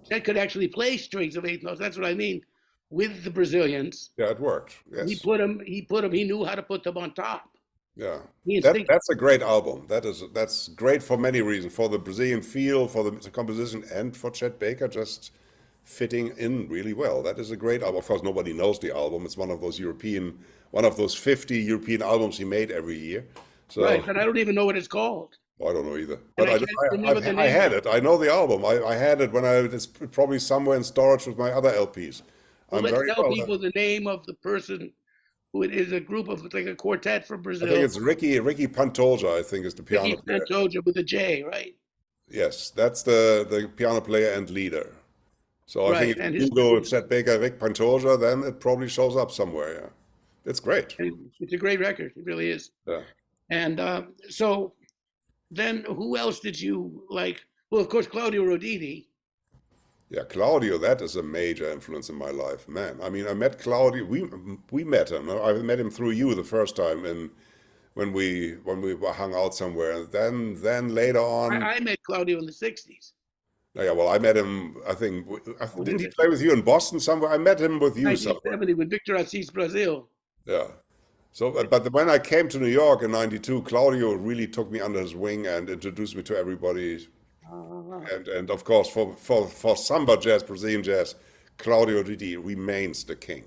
Speaker 1: Chet could actually play strings of eighth notes. That's what I mean with the Brazilians.
Speaker 2: Yeah, it worked.
Speaker 1: He
Speaker 2: Yes.
Speaker 1: put them, he knew how to put them on top.
Speaker 2: Yeah.
Speaker 1: He instinctively,
Speaker 2: That's a great album. That's great for many reasons. For the Brazilian feel, for the composition, and for Chet Baker just fitting in really well. That is a great album. Of course, nobody knows the album. It's one of those 50 European albums he made every year.
Speaker 1: right,
Speaker 2: So
Speaker 1: but I don't even know what it's called.
Speaker 2: I don't know either.
Speaker 1: And
Speaker 2: But
Speaker 1: I can't remember the
Speaker 2: I
Speaker 1: name
Speaker 2: had
Speaker 1: of it.
Speaker 2: it. I know the album. I had it when it's probably somewhere in storage with my other LPs.
Speaker 1: Well,
Speaker 2: I'm
Speaker 1: let's
Speaker 2: very
Speaker 1: tell
Speaker 2: well.
Speaker 1: people the name of the person who it is, a group of, it's like a quartet from
Speaker 2: I think
Speaker 1: Brazil.
Speaker 2: it's Ricky Pantoja, I think is the piano
Speaker 1: Ricky
Speaker 2: player.
Speaker 1: Pantoja with a J, right?
Speaker 2: Yes, that's the piano player and leader. So I think
Speaker 1: Right.
Speaker 2: if
Speaker 1: And
Speaker 2: you Google Chet Baker, Rick Pantoja, then it probably shows up somewhere. Yeah, it's great.
Speaker 1: it's a great record. It really is.
Speaker 2: Yeah,
Speaker 1: And so then who else did you like? Well, of course, Claudio Roditi.
Speaker 2: yeah. Claudio, that is a major influence in my life, man. I mean, I met Claudio. We met him. I met him through you the first time, and when we hung out somewhere. And then later on,
Speaker 1: I met Claudio in the 60s.
Speaker 2: yeah. Well, I met him. I think
Speaker 1: Oh,
Speaker 2: didn't he
Speaker 1: really?
Speaker 2: play with you in Boston somewhere? I met him with you somewhere.
Speaker 1: 1970 with Victor Assis Brazil.
Speaker 2: Yeah. So, but when I came to New York in '92, Claudio really took me under his wing and introduced me to everybody.
Speaker 1: Uh,
Speaker 2: And of course, for samba jazz, Brazilian jazz, Claudio Didi remains the king.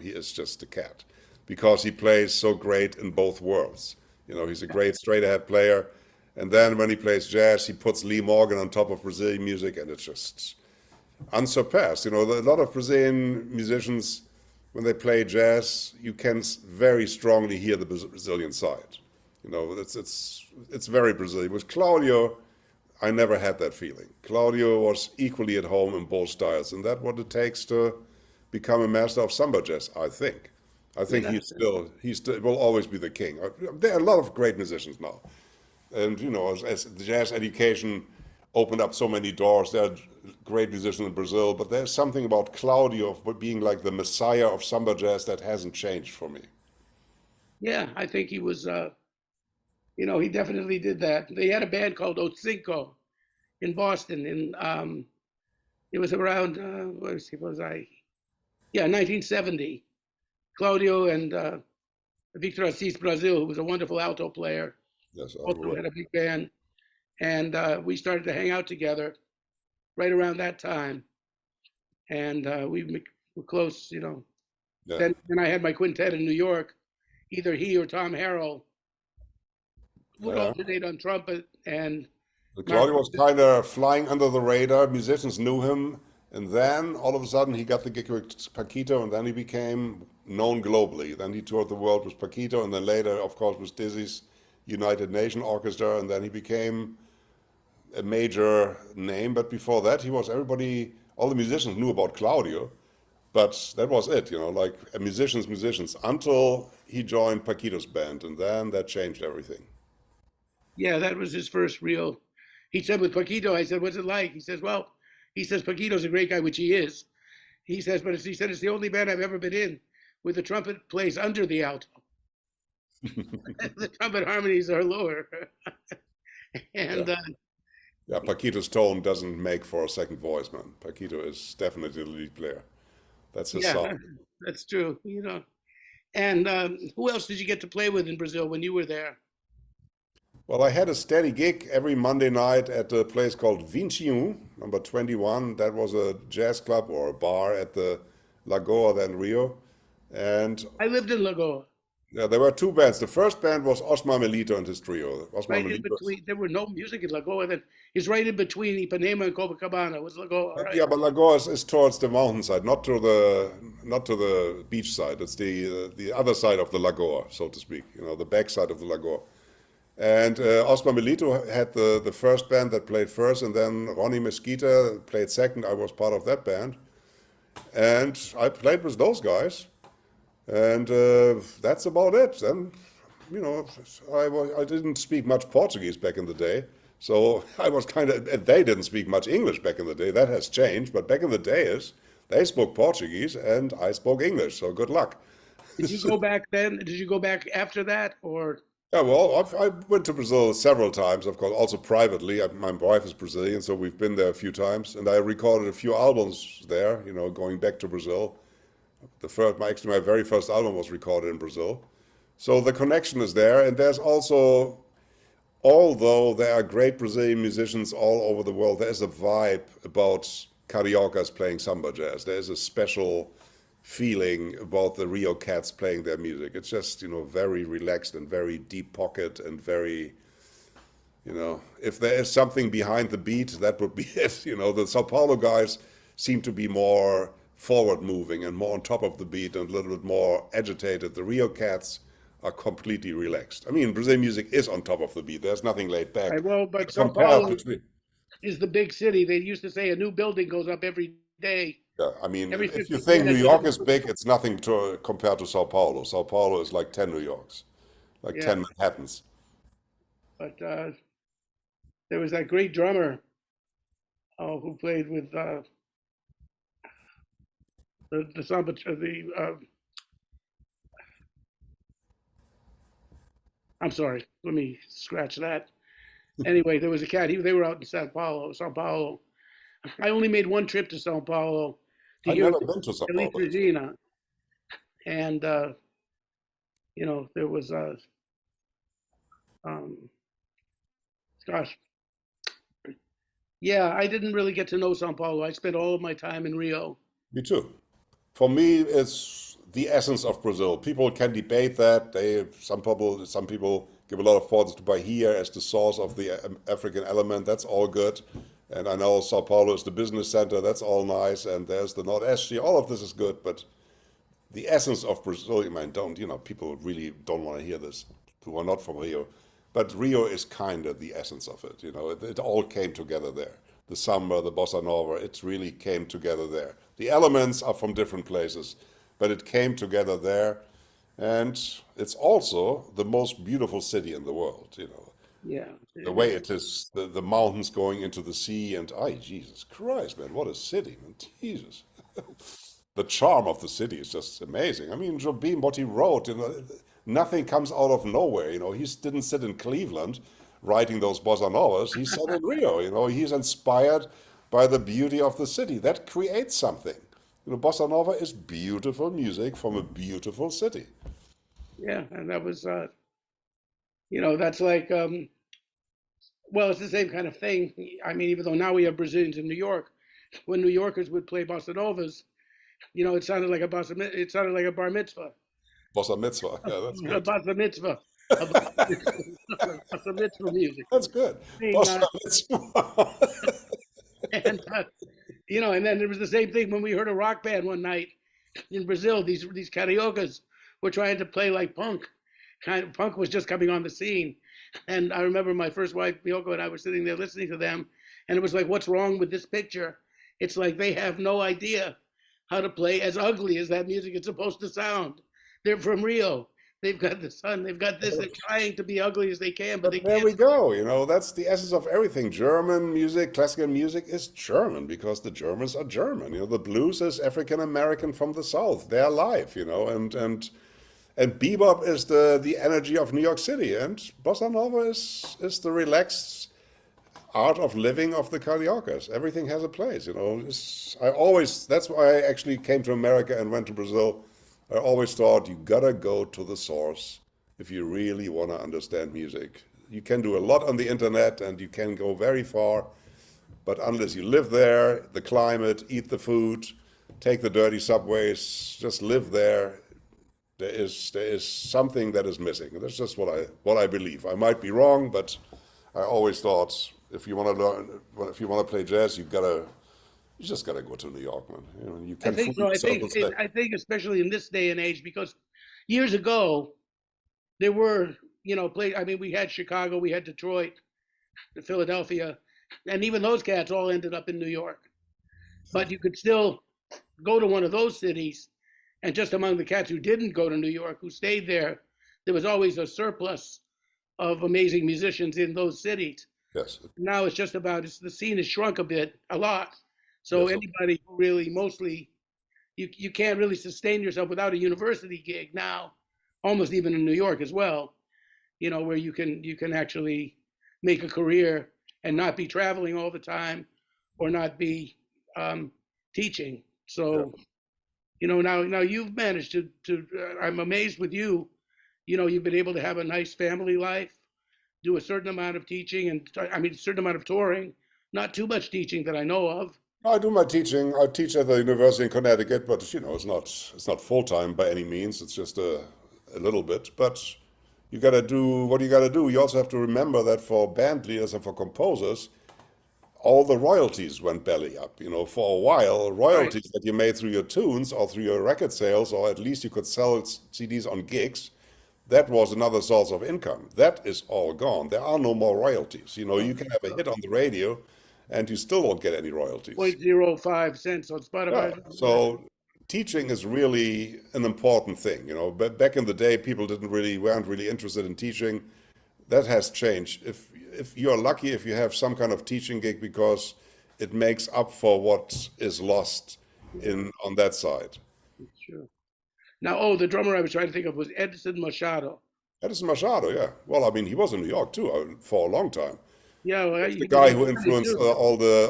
Speaker 2: He is just the cat because he plays so great in both worlds. He's a great straight ahead player. And then when he plays jazz, he puts Lee Morgan on top of Brazilian music, and it's just unsurpassed. A lot of Brazilian musicians, when they play jazz, you can very strongly hear the Brazilian side. It's very Brazilian. With Claudio, I never had that feeling. Claudio was equally at home in both styles, and that's what it takes to become a master of samba jazz, I think. I think
Speaker 1: yeah.
Speaker 2: he still will always be the king. There are a lot of great musicians now, and as the jazz education opened up so many doors, there are great musicians in Brazil, but there's something about Claudio of being like the messiah of samba jazz that hasn't changed for me.
Speaker 1: Yeah, I think he was, he definitely did that. They had a band called Ocinco in Boston. It was around, was I? Yeah, 1970. Claudio and Victor Assis Brazil, who was a wonderful alto player,
Speaker 2: Yes,
Speaker 1: also had a big band. And we started to hang out together right around that time. And we were close,
Speaker 2: yeah.
Speaker 1: Then I had my quintet in New York. Either he or Tom Harrell would
Speaker 2: Yeah.
Speaker 1: alternate on trumpet, and Mark.
Speaker 2: Claudio was kind of flying under the radar. Musicians knew him, and then all of a sudden he got the gig with Paquito, and then he became known globally. Then he toured the world with Paquito, and then later, of course, with Dizzy's United Nation Orchestra, and then he became a major name. But before that, all the musicians knew about Claudio, but that was it, like musicians, until he joined Paquito's band, and then that changed everything.
Speaker 1: Yeah, that was his first real. He said with Paquito, I said, "What's it like?" He says, "Well," he says, "Paquito's a great guy, which he is." He says, but he said it's the only band I've ever been in where the trumpet plays under the alto. The trumpet harmonies are lower.
Speaker 2: Yeah.
Speaker 1: And
Speaker 2: Yeah, Paquito's tone doesn't make for a second voice, man. Paquito is definitely the lead player. That's his
Speaker 1: yeah,
Speaker 2: sound.
Speaker 1: that's true. And who else did you get to play with in Brazil when you were there?
Speaker 2: Well, I had a steady gig every Monday night at a place called 21, number 21. That was a jazz club or a bar at the Lagoa then Rio. And
Speaker 1: I lived in Lagoa,
Speaker 2: yeah, there were two bands. The first band was Osmar Melito and his trio. Osmar
Speaker 1: right in
Speaker 2: Melito.
Speaker 1: between. There were no music in Lagoa. Then it's right in between Ipanema and Copacabana was Lagoa, right?
Speaker 2: Yeah, but Lagoa is towards the mountainside, not to the beach side. It's the other side of the Lagoa, so to speak. The back side of the Lagoa. And Osmar Melito had the first band that played first, and then Ronnie Mesquita played second. I was part of that band, and I played with those guys, and that's about it. And I didn't speak much Portuguese back in the day, so I was and they didn't speak much English back in the day. That has changed, but back in the day they spoke Portuguese and I spoke English. So good luck.
Speaker 1: Did you go back then? Did you go back after that, or?
Speaker 2: Yeah, well, I went to Brazil several times, of course, also privately. My wife is Brazilian, so we've been there a few times, and I recorded a few albums there, going back to Brazil. Actually, my very first album was recorded in Brazil. So the connection is there, and there's also, although there are great Brazilian musicians all over the world, there's a vibe about cariocas playing samba jazz. There's a special feeling about the Rio Cats playing their music. It's just, very relaxed and very deep pocket and very, if there is something behind the beat, that would be it. The Sao Paulo guys seem to be more forward moving and more on top of the beat and a little bit more agitated. The Rio Cats are completely relaxed. I mean, Brazilian music is on top of the beat. There's nothing laid back.
Speaker 1: Well, but Sao
Speaker 2: Compared
Speaker 1: Paulo
Speaker 2: between,
Speaker 1: is the big city. They used to say a new building goes up every day,
Speaker 2: yeah, I mean,
Speaker 1: every
Speaker 2: if you
Speaker 1: 15
Speaker 2: think New
Speaker 1: minutes.
Speaker 2: York is big, it's nothing to compared to Sao Paulo. Sao Paulo is like 10 New Yorks, like
Speaker 1: Yeah,
Speaker 2: 10 Manhattans.
Speaker 1: but there was that great drummer who played with the samba. I'm sorry. Let me scratch that. Anyway, there was a cat. They were out in Sao Paulo. Sao Paulo. I only made one trip to Sao Paulo to
Speaker 2: I've
Speaker 1: hear
Speaker 2: never been to Sao
Speaker 1: Elis
Speaker 2: Paulo.
Speaker 1: Regina, and there was um, gosh, yeah. I didn't really get to know Sao Paulo. I spent all of my time in Rio.
Speaker 2: Me too. For me, it's the essence of Brazil. People can debate that. Some people give a lot of thoughts to Bahia as the source of the African element. That's all good. And I know Sao Paulo is the business center. That's all nice. And there's the Nordeste. All of this is good. But the essence of Brazil, people really don't want to hear this who are not from Rio. But Rio is kind of the essence of it. It all came together there. The samba, the bossa nova, it really came together there. The elements are from different places, but it came together there. And it's also the most beautiful city in the world.
Speaker 1: Yeah,
Speaker 2: The
Speaker 1: it
Speaker 2: way
Speaker 1: is.
Speaker 2: it is, the mountains going into the sea, and Jesus Christ, man, what a city, man, Jesus. The charm of the city is just amazing. I mean, Jobim, what he wrote, nothing comes out of nowhere. He didn't sit in Cleveland writing those bossa novas. He sat in Rio. He's inspired by the beauty of the city. That creates something. Bossa nova is beautiful music from a beautiful city.
Speaker 1: Yeah, and that was that's like well, it's the same kind of thing. I mean, even though now we have Brazilians in New York, when New Yorkers would play bossa novas, it sounded like it sounded like a bar mitzvah,
Speaker 2: Bossa mitzvah, yeah, that's
Speaker 1: a
Speaker 2: good.
Speaker 1: bossa mitzvah, a bossa mitzvah music.
Speaker 2: That's good.
Speaker 1: Thing,
Speaker 2: Bossa mitzvah.
Speaker 1: and and then there was the same thing when we heard a rock band one night in Brazil. These cariocas were trying to play like punk. Punk was just coming on the scene, and I remember my first wife Miyoko and I were sitting there listening to them, and it was like, what's wrong with this picture? It's like they have no idea how to play as ugly as that music is supposed to sound. They're from Rio. They've got the sun. They've got this. They're trying to be ugly as they can, but they
Speaker 2: But there
Speaker 1: can't.
Speaker 2: we go. That's the essence of everything. German music, classical music is German because the Germans are German. The blues is African American from the South. They're alive, and bebop is the energy of New York City, and bossa nova is the relaxed art of living of the cariocas. Everything has a place. That's why I actually came to America and went to Brazil. I always thought you gotta go to the source if you really want to understand music. You can do a lot on the internet and you can go very far, but unless you live there, the climate, eat the food, take the dirty subways, just live there, there is something that is missing. That's just what I believe. I might be wrong, but I always thought if you want to learn, if you want to play jazz, you just gotta go to New York, man. You
Speaker 1: I
Speaker 2: can
Speaker 1: think
Speaker 2: fool
Speaker 1: so.
Speaker 2: yourself and say,
Speaker 1: I think especially in this day and age, because years ago there were play. I mean, we had Chicago, we had Detroit, Philadelphia, and even those cats all ended up in New York. But you could still go to one of those cities, and just among the cats who didn't go to New York, who stayed there was always a surplus of amazing musicians in those cities.
Speaker 2: yes,
Speaker 1: Now it's just about the scene has shrunk a lot. So
Speaker 2: yes,
Speaker 1: anybody who really mostly you can't really sustain yourself without a university gig now, almost even in New York as well, where you can actually make a career and not be traveling all the time or not be teaching.
Speaker 2: Yeah.
Speaker 1: So, now you've managed to I'm amazed with you. You've been able to have a nice family life, do a certain amount of teaching, and I mean, a certain amount of touring, not too much teaching that I know of.
Speaker 2: I do my teaching. I teach at the university in Connecticut, but it's not full time by any means. It's just a little bit. But you got to do what you got to do. You also have to remember that for band leaders and for composers, all the royalties went belly up. For a while,
Speaker 1: Right.
Speaker 2: royalties that you made through your tunes or through your record sales, or at least you could sell CDs on gigs, that was another source of income. That is all gone. There are no more royalties. You can have a hit on the radio and you still won't get any royalties.
Speaker 1: 0.05 cents on
Speaker 2: Yeah.
Speaker 1: Spotify.
Speaker 2: So teaching is really an important thing. But back in the day, people weren't really interested in teaching. That has changed. If you're lucky, if you have some kind of teaching gig, because it makes up for what is lost
Speaker 1: Yeah,
Speaker 2: in on that side.
Speaker 1: it's true. Now, oh, the drummer I was trying to think of was Edson Machado.
Speaker 2: Edison Machado, yeah. Well, I mean, he was in New York too for a long time.
Speaker 1: Yeah, well,
Speaker 2: That's the
Speaker 1: he did
Speaker 2: guy
Speaker 1: my
Speaker 2: who
Speaker 1: studies
Speaker 2: influenced
Speaker 1: too.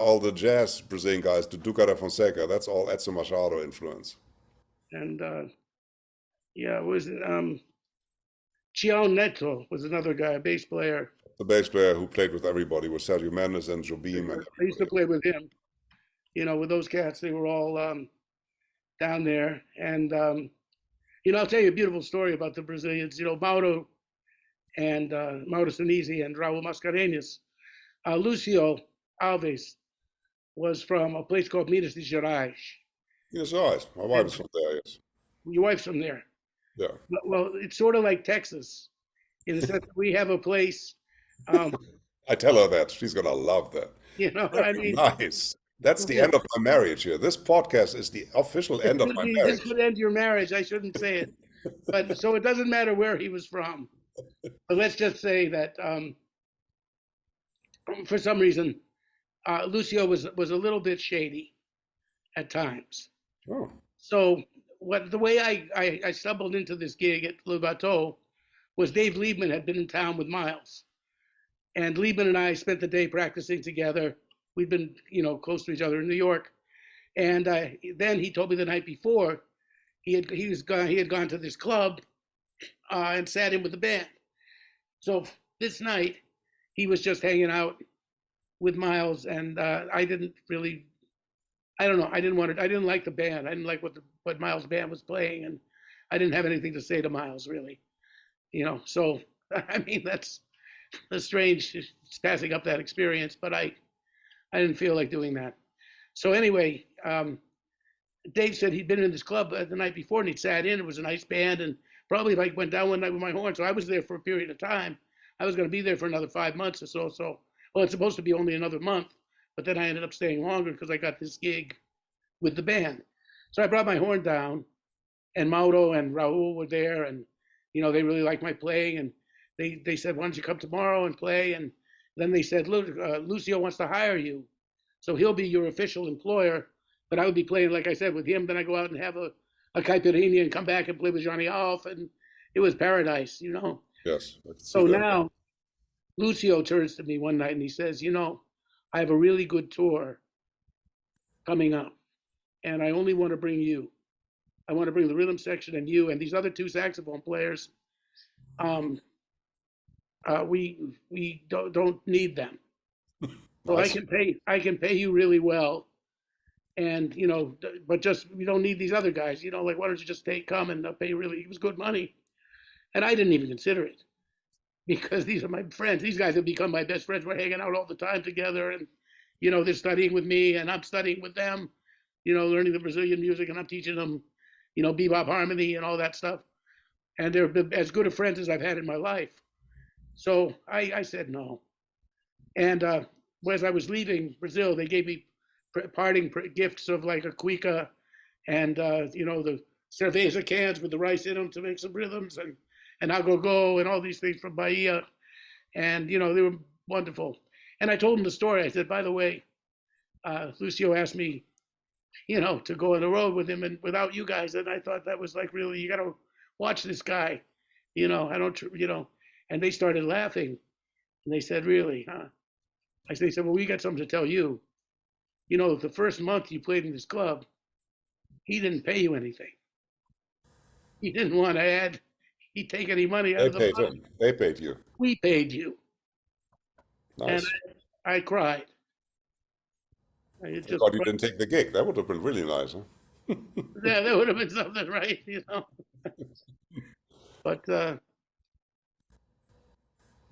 Speaker 2: all the jazz Brazilian guys to Duca da Fonseca. That's all Edson Machado influence.
Speaker 1: And yeah, was it Chiao Neto was another guy, a bass player.
Speaker 2: The bass player who played with everybody was Sergio Mendes and Jobim and
Speaker 1: I used to
Speaker 2: everybody.
Speaker 1: play with him. With those cats, they were all down there. And I'll tell you a beautiful story about the Brazilians. Mauro and Mauro Sinise and Raul Mascarenhas. Lucio Alves was from a place called Minas de Gerais.
Speaker 2: Yes, alright. My wife
Speaker 1: And
Speaker 2: is from there, yes.
Speaker 1: your wife's from there.
Speaker 2: Yeah.
Speaker 1: Well, it's sort of like Texas in the sense that we have a place. Um,
Speaker 2: I tell her that. She's gonna love that.
Speaker 1: I
Speaker 2: Very
Speaker 1: mean,
Speaker 2: nice. That's the end of my marriage here. This podcast is the official end of my
Speaker 1: this
Speaker 2: marriage.
Speaker 1: could end your marriage. I shouldn't say it, but so it doesn't matter where he was from. But let's just say that for some reason, Lucio was a little bit shady at times.
Speaker 2: Oh,
Speaker 1: So the way I stumbled into this gig at Le Bateau was Dave Liebman had been in town with Miles, and Liebman and I spent the day practicing together. We'd been close to each other in New York, and then he told me the night before he had gone to this club and sat in with the band. So this night he was just hanging out with Miles, and I didn't really, I don't know, I didn't like the band. I didn't like what Miles' band was playing, and I didn't have anything to say to Miles really. So I mean that's strange passing up that experience, but I didn't feel like doing that. So anyway, Dave said he'd been in this club the night before and he'd sat in. It was a nice band, and probably like went down one night with my horn. So I was there for a period of time. I was going to be there for another 5 months or so. So well, it's supposed to be only another month, but then I ended up staying longer because I got this gig with the band. So I brought my horn down, and Mauro and Raul were there, and they really liked my playing, and they said, "Why don't you come tomorrow and play?" And then they said, "Look, Lucio wants to hire you, so he'll be your official employer." But I would be playing, like I said, with him. Then I go out and have a caipirinha and come back and play with Johnny Alf, and it was paradise.
Speaker 2: yes, I can see
Speaker 1: So
Speaker 2: that.
Speaker 1: now Lucio turns to me one night and he says, I have a really good tour coming up, and I only want to bring you. I want to bring the rhythm section and you and these other two saxophone players. Um, we don't need them, so
Speaker 2: Nice.
Speaker 1: I can pay you really well, and but just we don't need these other guys. Like why don't you just come and I'll pay you really? It was good money, and I didn't even consider it because these are my friends. These guys have become my best friends. We're hanging out all the time together, and they're studying with me, and I'm studying with them. Learning the Brazilian music, and I'm teaching them, bebop harmony and all that stuff. And they're as good of friends as I've had in my life. So I said no. And as I was leaving Brazil, they gave me parting gifts of like a cuica and the cerveza cans with the rice in them to make some rhythms and go and all these things from Bahia, and they were wonderful. And I told them the story. I said, by the way, Lucio asked me to go on the road with him and without you guys. And I thought that was like, really, you got to watch this guy. I don't, and they started laughing and they said, really, huh? They said, well, we got something to tell you. The first month you played in this club, he didn't pay you anything. He didn't want to he'd take any money out
Speaker 2: They
Speaker 1: of the
Speaker 2: paid
Speaker 1: bottom.
Speaker 2: him. They paid you.
Speaker 1: We paid you. And
Speaker 2: Nice.
Speaker 1: I cried. I
Speaker 2: I
Speaker 1: just
Speaker 2: thought you
Speaker 1: cried.
Speaker 2: didn't take the gig. That would have been really nice, huh?
Speaker 1: Yeah, that would have been something, right? But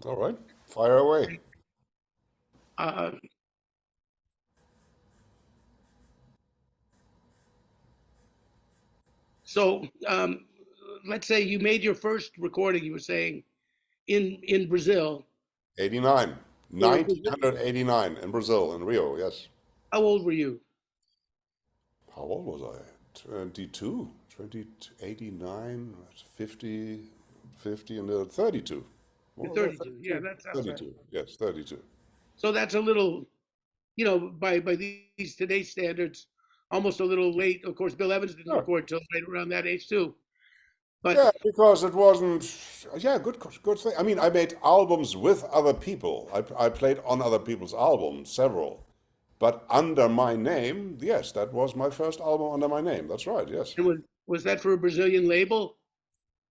Speaker 2: All right. Fire away.
Speaker 1: uh, so let's say you made your first recording. You were saying in Brazil.
Speaker 2: 89.
Speaker 1: You were in Brazil.
Speaker 2: 1989 in Brazil, in Rio, yes.
Speaker 1: How old were you?
Speaker 2: How old was I? 22. 20, 89, 50, 50, and 32.
Speaker 1: You're
Speaker 2: What was I,
Speaker 1: 32. Yeah,
Speaker 2: 32?
Speaker 1: that sounds right.
Speaker 2: 32, yes, 32.
Speaker 1: So that's a little, by these today's standards, almost a little late. Of course, Bill Evans didn't
Speaker 2: Yeah.
Speaker 1: record till right around that age too. But
Speaker 2: Yeah, because it wasn't, yeah, good thing. I mean, I made albums with other people. I played on other people's albums, several. But under my name, yes, that was my first album under my name. That's right, yes.
Speaker 1: it was that for a Brazilian label?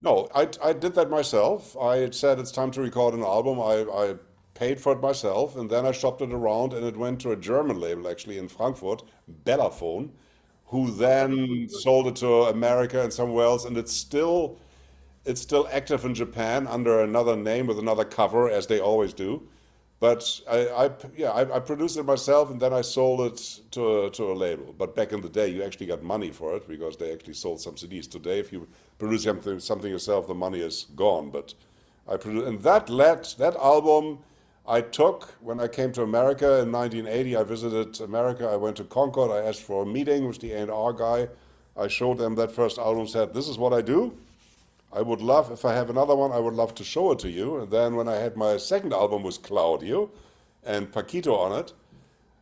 Speaker 2: No, I did that myself. I had said it's time to record an album. I paid for it myself, and then I shopped it around, and it went to a German label actually in Frankfurt, Bellaphone, who then sold it to America and somewhere else, and it's still active in Japan under another name with another cover, as they always do. But yeah, I produced it myself, and then I sold it to a label. But back in the day, you actually got money for it because they actually sold some CDs. Today, if you produce something yourself, the money is gone. But I produced, and that album I took when I came to America in 1980. I visited America. I went to Concord. I asked for a meeting with the A&R guy. I showed them that first album. Said, "This is what I do. I would love, if I have another one, I would love to show it to you." And then when I had my second album with Claudio and Paquito on it,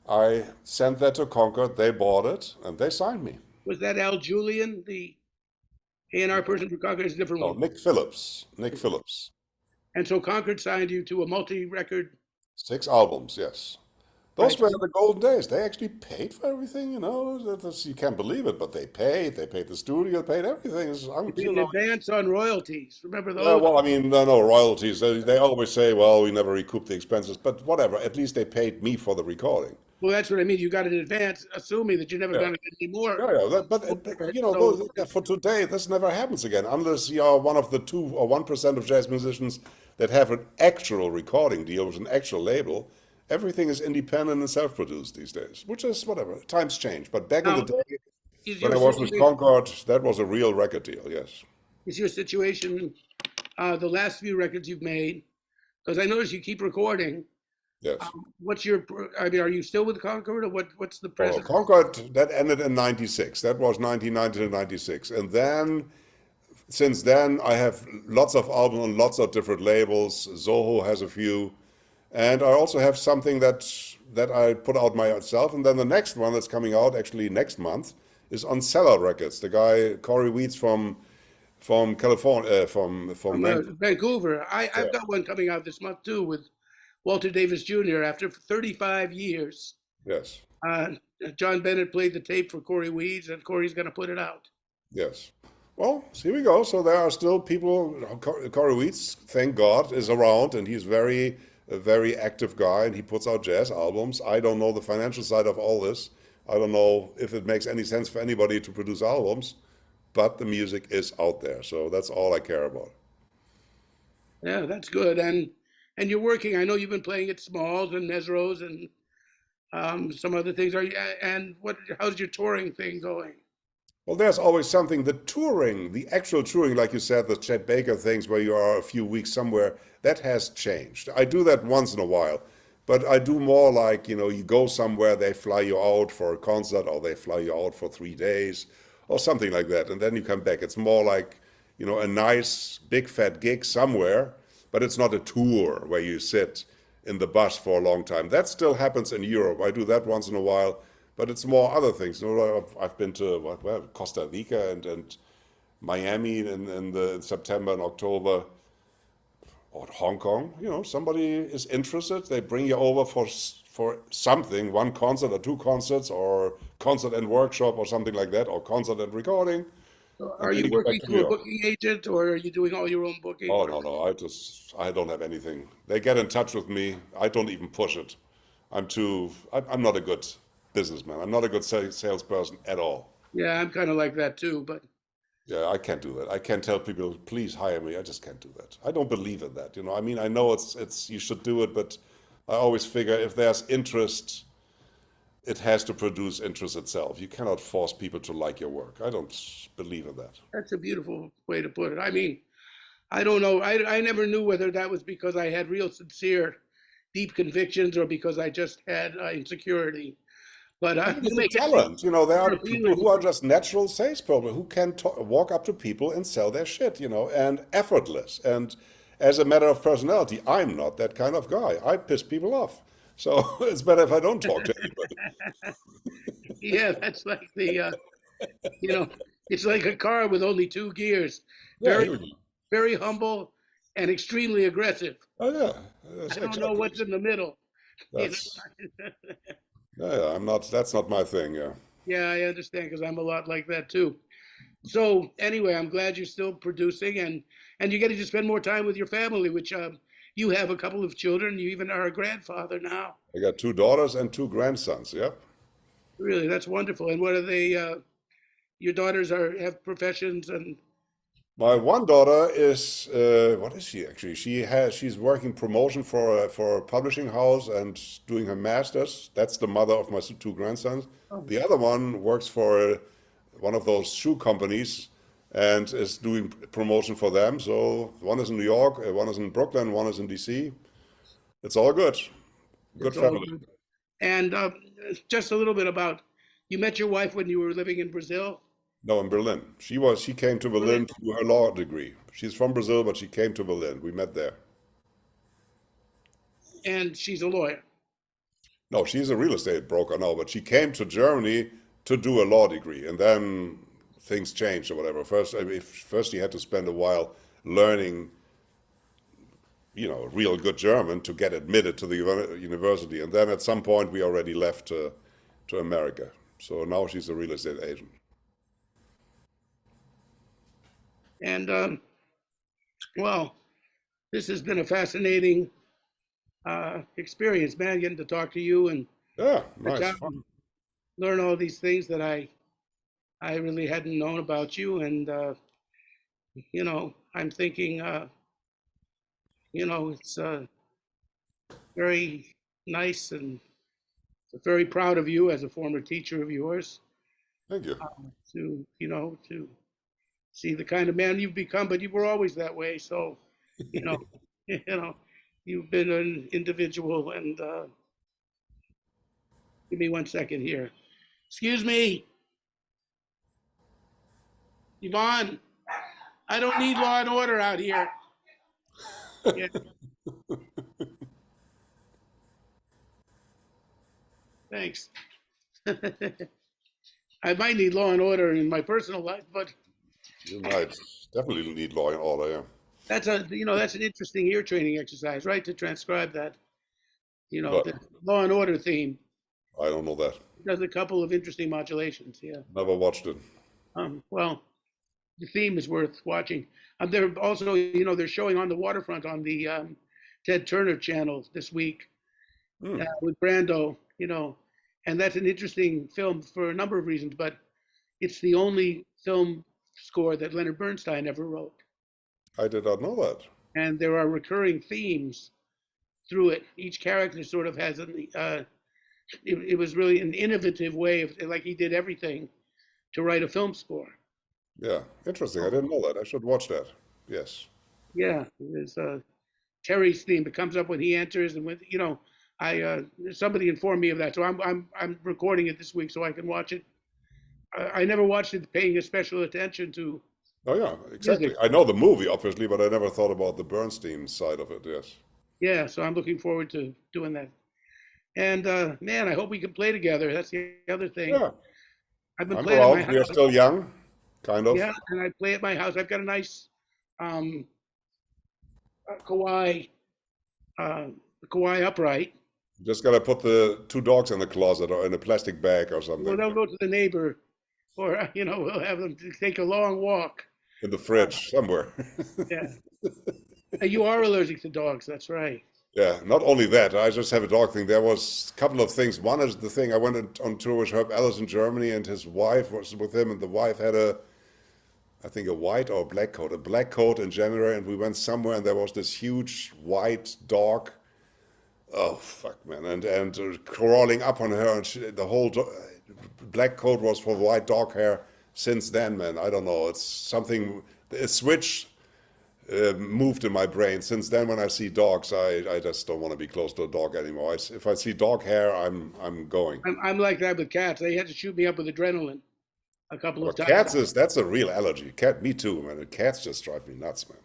Speaker 2: I sent that to Concord. They bought it and they signed me.
Speaker 1: Was that Al Julian, the A&R person for Concord? Is a different
Speaker 2: No,
Speaker 1: one.
Speaker 2: Nick Phillips. Nick Phillips.
Speaker 1: And so Concord signed you to a multi-record,
Speaker 2: 6 albums, yes. Those
Speaker 1: right?
Speaker 2: were the golden days. They actually paid for everything, you know. You can't believe it, but they paid. They paid the studio, they paid everything.
Speaker 1: You paid in advance on royalties. Remember
Speaker 2: Yeah,
Speaker 1: those?
Speaker 2: well, I mean, no royalties. They always say, well, we never recoup the expenses, but whatever. At least they paid me for the recording.
Speaker 1: Well, that's what I mean. You got it in advance, assuming that you're never
Speaker 2: Yeah.
Speaker 1: going to get any more.
Speaker 2: Yeah,
Speaker 1: So
Speaker 2: for today, this never happens again, unless you are one of the 2 or 1% of jazz musicians that have an actual recording deal with an actual label. Everything is independent and self-produced these days, which is whatever. Times change, but back in the
Speaker 1: now,
Speaker 2: day,
Speaker 1: is
Speaker 2: when
Speaker 1: your
Speaker 2: I was with
Speaker 1: situation
Speaker 2: Concord, that was a real record deal. Yes,
Speaker 1: is your situation the last few records you've made? Because I notice you keep recording.
Speaker 2: yes.
Speaker 1: What's your? I mean, are you still with Concord, or what's the
Speaker 2: Oh,
Speaker 1: present?
Speaker 2: Concord, that ended in '96. That was 1990 to '96, and then since then, I have lots of albums on lots of different labels. Zoho has a few, and I also have something that I put out myself. And then the next one that's coming out actually next month is on Cellar Records. The guy Corey Weeds from California, from
Speaker 1: From
Speaker 2: Vancouver.
Speaker 1: Vancouver. I've
Speaker 2: Yeah.
Speaker 1: got one coming out this month too with Walter Davis Jr. After 35 years.
Speaker 2: Yes,
Speaker 1: Uh, John Bennett played the tape for Corey Weeds, and Corey's going to put it out.
Speaker 2: yes. Well, here we go. So there are still people. Corey Weeds, thank God, is around, and he's a very active guy, and he puts out jazz albums. I don't know the financial side of all this. I don't know if it makes any sense for anybody to produce albums, but the music is out there, so that's all I care about.
Speaker 1: Yeah, that's good. And you're working. I know you've been playing at Smalls and Mesros and some other things. Are you? And what? How's your touring thing going?
Speaker 2: Well, there's always something. The touring, the actual touring, like you said, the Chet Baker things where you are a few weeks somewhere, that has changed. I do that once in a while, but I do more like, you go somewhere, they fly you out for a concert, or they fly you out for 3 days, or something like that, and then you come back. It's more like, a nice big fat gig somewhere, but it's not a tour where you sit in the bus for a long time. That still happens in Europe. I do that once in a while, but it's more other things. You know, I've been to well, Costa Rica and Miami in September and October, or Hong Kong. You know, somebody is interested, they bring you over for something, one concert or two concerts, or concert and workshop or something like that, or concert and recording,
Speaker 1: So
Speaker 2: and
Speaker 1: are
Speaker 2: then
Speaker 1: you
Speaker 2: you get back
Speaker 1: working
Speaker 2: to New
Speaker 1: through a
Speaker 2: York.
Speaker 1: booking agent, or are you doing all your own booking?
Speaker 2: Oh
Speaker 1: What?
Speaker 2: no, no, I don't have anything. They get in touch with me. I don't even push it. I'm not a good businessman. I'm not a good salesperson at all.
Speaker 1: Yeah, I'm kind of like that too. But
Speaker 2: Yeah, I can't do that. I can't tell people, please hire me. I just can't do that. I don't believe in that. You know, I mean, I know it's you should do it, but I always figure if there's interest, it has to produce interest itself. You cannot force people to like your work. I don't believe in that.
Speaker 1: that's a beautiful way to put it. I mean, I don't know. I never knew whether that was because I had real sincere, deep convictions, or because I just had insecurity. But
Speaker 2: I think
Speaker 1: you
Speaker 2: it's a
Speaker 1: make it seem
Speaker 2: talent. You know, there are
Speaker 1: more
Speaker 2: people
Speaker 1: appealing.
Speaker 2: who are just natural salespeople who can walk up to people and sell their shit, you know, and effortless. And as a matter of personality, I'm not that kind of guy. I piss people off. So it's better if I don't talk to anybody.
Speaker 1: Yeah, that's like you know, it's like a car with only two gears.
Speaker 2: Yeah,
Speaker 1: Very,
Speaker 2: here we go.
Speaker 1: very humble and extremely aggressive.
Speaker 2: Oh, yeah, that's
Speaker 1: I don't know
Speaker 2: exactly.
Speaker 1: what's in the middle. You
Speaker 2: That's,
Speaker 1: know.
Speaker 2: yeah, yeah, that's not my thing. Yeah.
Speaker 1: Yeah, I understand because I'm a lot like that too. So anyway, I'm glad you're still producing and you're getting to spend more time with your family, which you have a couple of children. You even are a grandfather now.
Speaker 2: I got two daughters and two grandsons. Yep.
Speaker 1: Really, that's wonderful. And what are they? Your daughters are have professions and
Speaker 2: My one daughter is what is she actually? She's working promotion for a publishing house and doing her masters. That's the mother of my two grandsons.
Speaker 1: oh,
Speaker 2: The other one works for one of those shoe companies and is doing promotion for them. So one is in New York, one is in Brooklyn, one is in DC. It's all good. Good
Speaker 1: it's all
Speaker 2: family.
Speaker 1: good. And just a little bit about you met your wife when you were living in Brazil.
Speaker 2: No, in Berlin. She came to
Speaker 1: Berlin,
Speaker 2: Berlin to do her law degree. She's from Brazil, but she came to Berlin. We met there.
Speaker 1: and she's a lawyer.
Speaker 2: No, she's a real estate broker now, but she came to Germany to do a law degree, and then things changed or whatever. First, I mean, first she had to spend a while learning, you know, real good German to get admitted to the university, and then at some point we already left to America. So now she's a real estate agent.
Speaker 1: And well, this has been a fascinating experience, man, getting to talk to you and
Speaker 2: Yeah,
Speaker 1: catch
Speaker 2: nice,
Speaker 1: up
Speaker 2: fun.
Speaker 1: and learn all these things that I really hadn't known about you. And I'm thinking, it's very nice and very proud of you as a former teacher of yours
Speaker 2: Thank you.
Speaker 1: to see the kind of man you've become. But you were always that way, so you know, you know, you've been an individual. And give me 1 second here. Excuse me, Yvonne. I don't need law and order out here. Yeah, thanks. I might need law and order in my personal life, but
Speaker 2: You might definitely need law and order, yeah.
Speaker 1: that's an interesting ear training exercise, right? To transcribe that,
Speaker 2: But
Speaker 1: the law and order theme.
Speaker 2: I don't know that.
Speaker 1: It does a couple of interesting modulations. Yeah.
Speaker 2: Never watched it.
Speaker 1: Well, the theme is worth watching. They're also, they're showing on the waterfront on the Ted Turner channel this week
Speaker 2: Hmm.
Speaker 1: with Brando, and that's an interesting film for a number of reasons, but it's the only film score that Leonard Bernstein ever wrote.
Speaker 2: I did not know that.
Speaker 1: And there are recurring themes through it. Each character sort of has it was really an innovative way of, like he did everything to write a film score.
Speaker 2: Yeah, interesting. I didn't know that. I should watch that. Yes.
Speaker 1: Yeah, there's Terry's theme. It comes up when he enters, and with I somebody informed me of that, so I'm recording it this week so I can watch it. I never watched it paying a special attention to
Speaker 2: Oh, yeah,
Speaker 1: music.
Speaker 2: exactly. I know the movie, obviously, but I never thought about the Bernstein side of it. Yes.
Speaker 1: Yeah, so I'm looking forward to doing that. And man, I hope we can play together. That's the other thing.
Speaker 2: Yeah,
Speaker 1: I've been
Speaker 2: I'm
Speaker 1: playing at my
Speaker 2: around. We are
Speaker 1: house.
Speaker 2: still young, kind of.
Speaker 1: Yeah, and I play at my house. I've got a nice um, Kawhi uh, Kawhi upright.
Speaker 2: Just gotta put the two dogs in the closet or in a plastic bag or
Speaker 1: Well,
Speaker 2: something
Speaker 1: they'll go to the neighbor, or we'll have them take a long walk.
Speaker 2: in the
Speaker 1: Uh,
Speaker 2: fridge somewhere.
Speaker 1: yeah, you are allergic to dogs. That's right.
Speaker 2: Yeah, not only that, I just have a dog thing. There was a couple of things. One is the thing I went on tour with Herb Ellis in Germany, and his wife was with him, and the wife had I think, a white or a black coat in January, and we went somewhere, and there was this huge white dog. Oh fuck, man! And crawling up on her, and the whole black coat was for white dog hair. Since then, man, I don't know. It's something. A switch moved in my brain. Since then, when I see dogs, I just don't want to be close to a dog anymore. If I see dog hair, I'm going.
Speaker 1: I'm like that with cats. They had to shoot me up with adrenaline a couple of
Speaker 2: But
Speaker 1: times.
Speaker 2: that's a real allergy. Cat, me too, man. Cats just drive me nuts, man.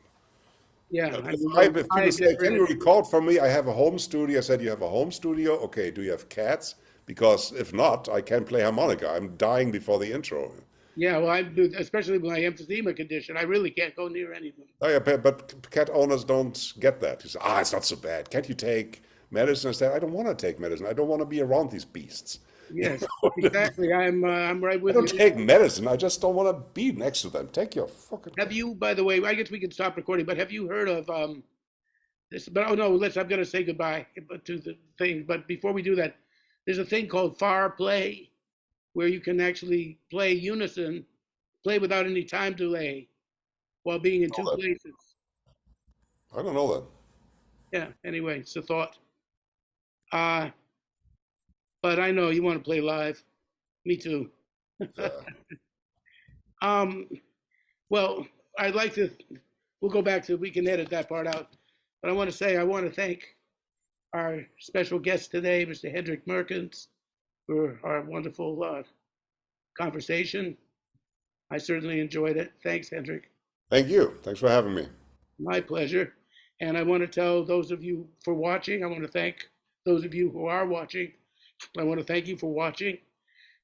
Speaker 1: Yeah,
Speaker 2: If people say, "Can you record for me? I have a home studio." I said, "You have a home studio? Okay. Do you have cats? Because if not, I can't play harmonica. I'm dying before the intro."
Speaker 1: Yeah, well, I do, especially with my emphysema condition. I really can't go near anything.
Speaker 2: Oh, yeah, but cat owners don't get that. You say, it's not so bad. Can't you take medicine? I said, I don't want to take medicine. I don't want to be around these beasts.
Speaker 1: Yes, exactly. I'm right
Speaker 2: I
Speaker 1: with
Speaker 2: don't
Speaker 1: you.
Speaker 2: take medicine. I just don't want to be next to them. Take your fucking.
Speaker 1: Have you, by the way, I guess we can stop recording, but have you heard of this? But oh no, I'm going to say goodbye to the thing. But before we do that, there's a thing called far play, where you can actually play unison, play without any time delay, while being in two places.
Speaker 2: I don't know that.
Speaker 1: Yeah. Anyway, it's a thought. Uh, but I know you want to play live. Me too.
Speaker 2: Yeah.
Speaker 1: Um, well, I'd like to. We'll go back to. We can edit that part out. But I want to say I want to thank our special guest today, Mr. Hendrik Meurkens, for our wonderful conversation. I certainly enjoyed it. Thanks, Hendrik.
Speaker 2: Thank you. Thanks for having me.
Speaker 1: My pleasure. And I want to tell those of you for watching. I want to thank those of you who are watching. I want to thank you for watching.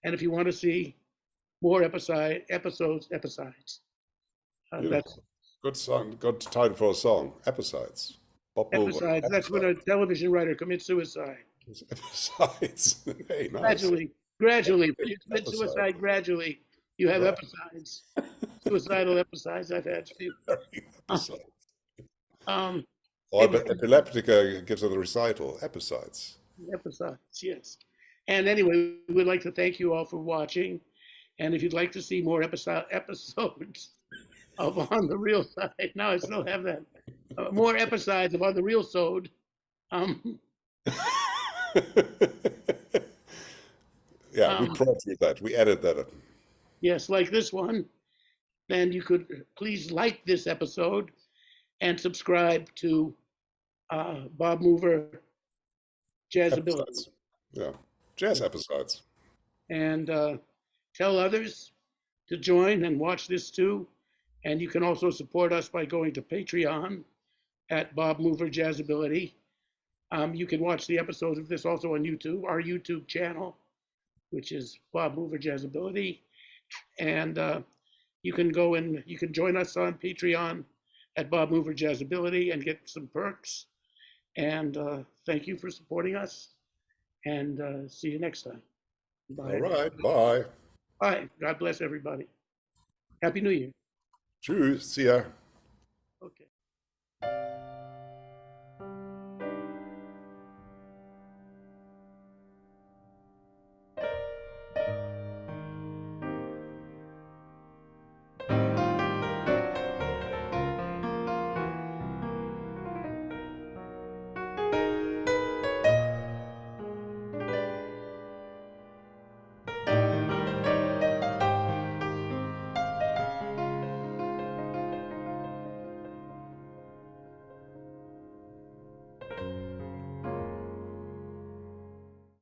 Speaker 1: And if you want to see more episodes, that's
Speaker 2: Beautiful. Good song. Good title for a song. Episodes. Bob Mover.
Speaker 1: episodes. That's when a television writer commits suicide.
Speaker 2: Episodes. Hey, nice.
Speaker 1: Gradually. When you commit
Speaker 2: Episode.
Speaker 1: suicide gradually, you have
Speaker 2: Right.
Speaker 1: episodes. Suicidal episodes. I've had a few.
Speaker 2: Episode.
Speaker 1: Um,
Speaker 2: Or
Speaker 1: anyway,
Speaker 2: Epileptica gives it a recital. Episodes.
Speaker 1: episodes, yes. And anyway, we'd like to thank you all for watching. And if you'd like to see more episodes of On the Real Side, now I still have that. More episodes of On the Real Side.
Speaker 2: Yeah, we prompted that. We added that.
Speaker 1: Yes, like this one. Then you could please like this episode and subscribe to Bob Mover Jazzability.
Speaker 2: Episodes. Yeah. Jazz episodes.
Speaker 1: And tell others to join and watch this too. And you can also support us by going to Patreon at Bob Mover Jazzability. You can watch the episodes of this also on YouTube, our YouTube channel, which is Bob Mover Jazzability. And you can go and you can join us on Patreon at Bob Mover Jazzability and get some perks. And thank you for supporting us. And see you next time. Bye.
Speaker 2: All right. Bye.
Speaker 1: Bye. God bless everybody. Happy New Year.
Speaker 2: Tschüss. See ya.
Speaker 1: Okay.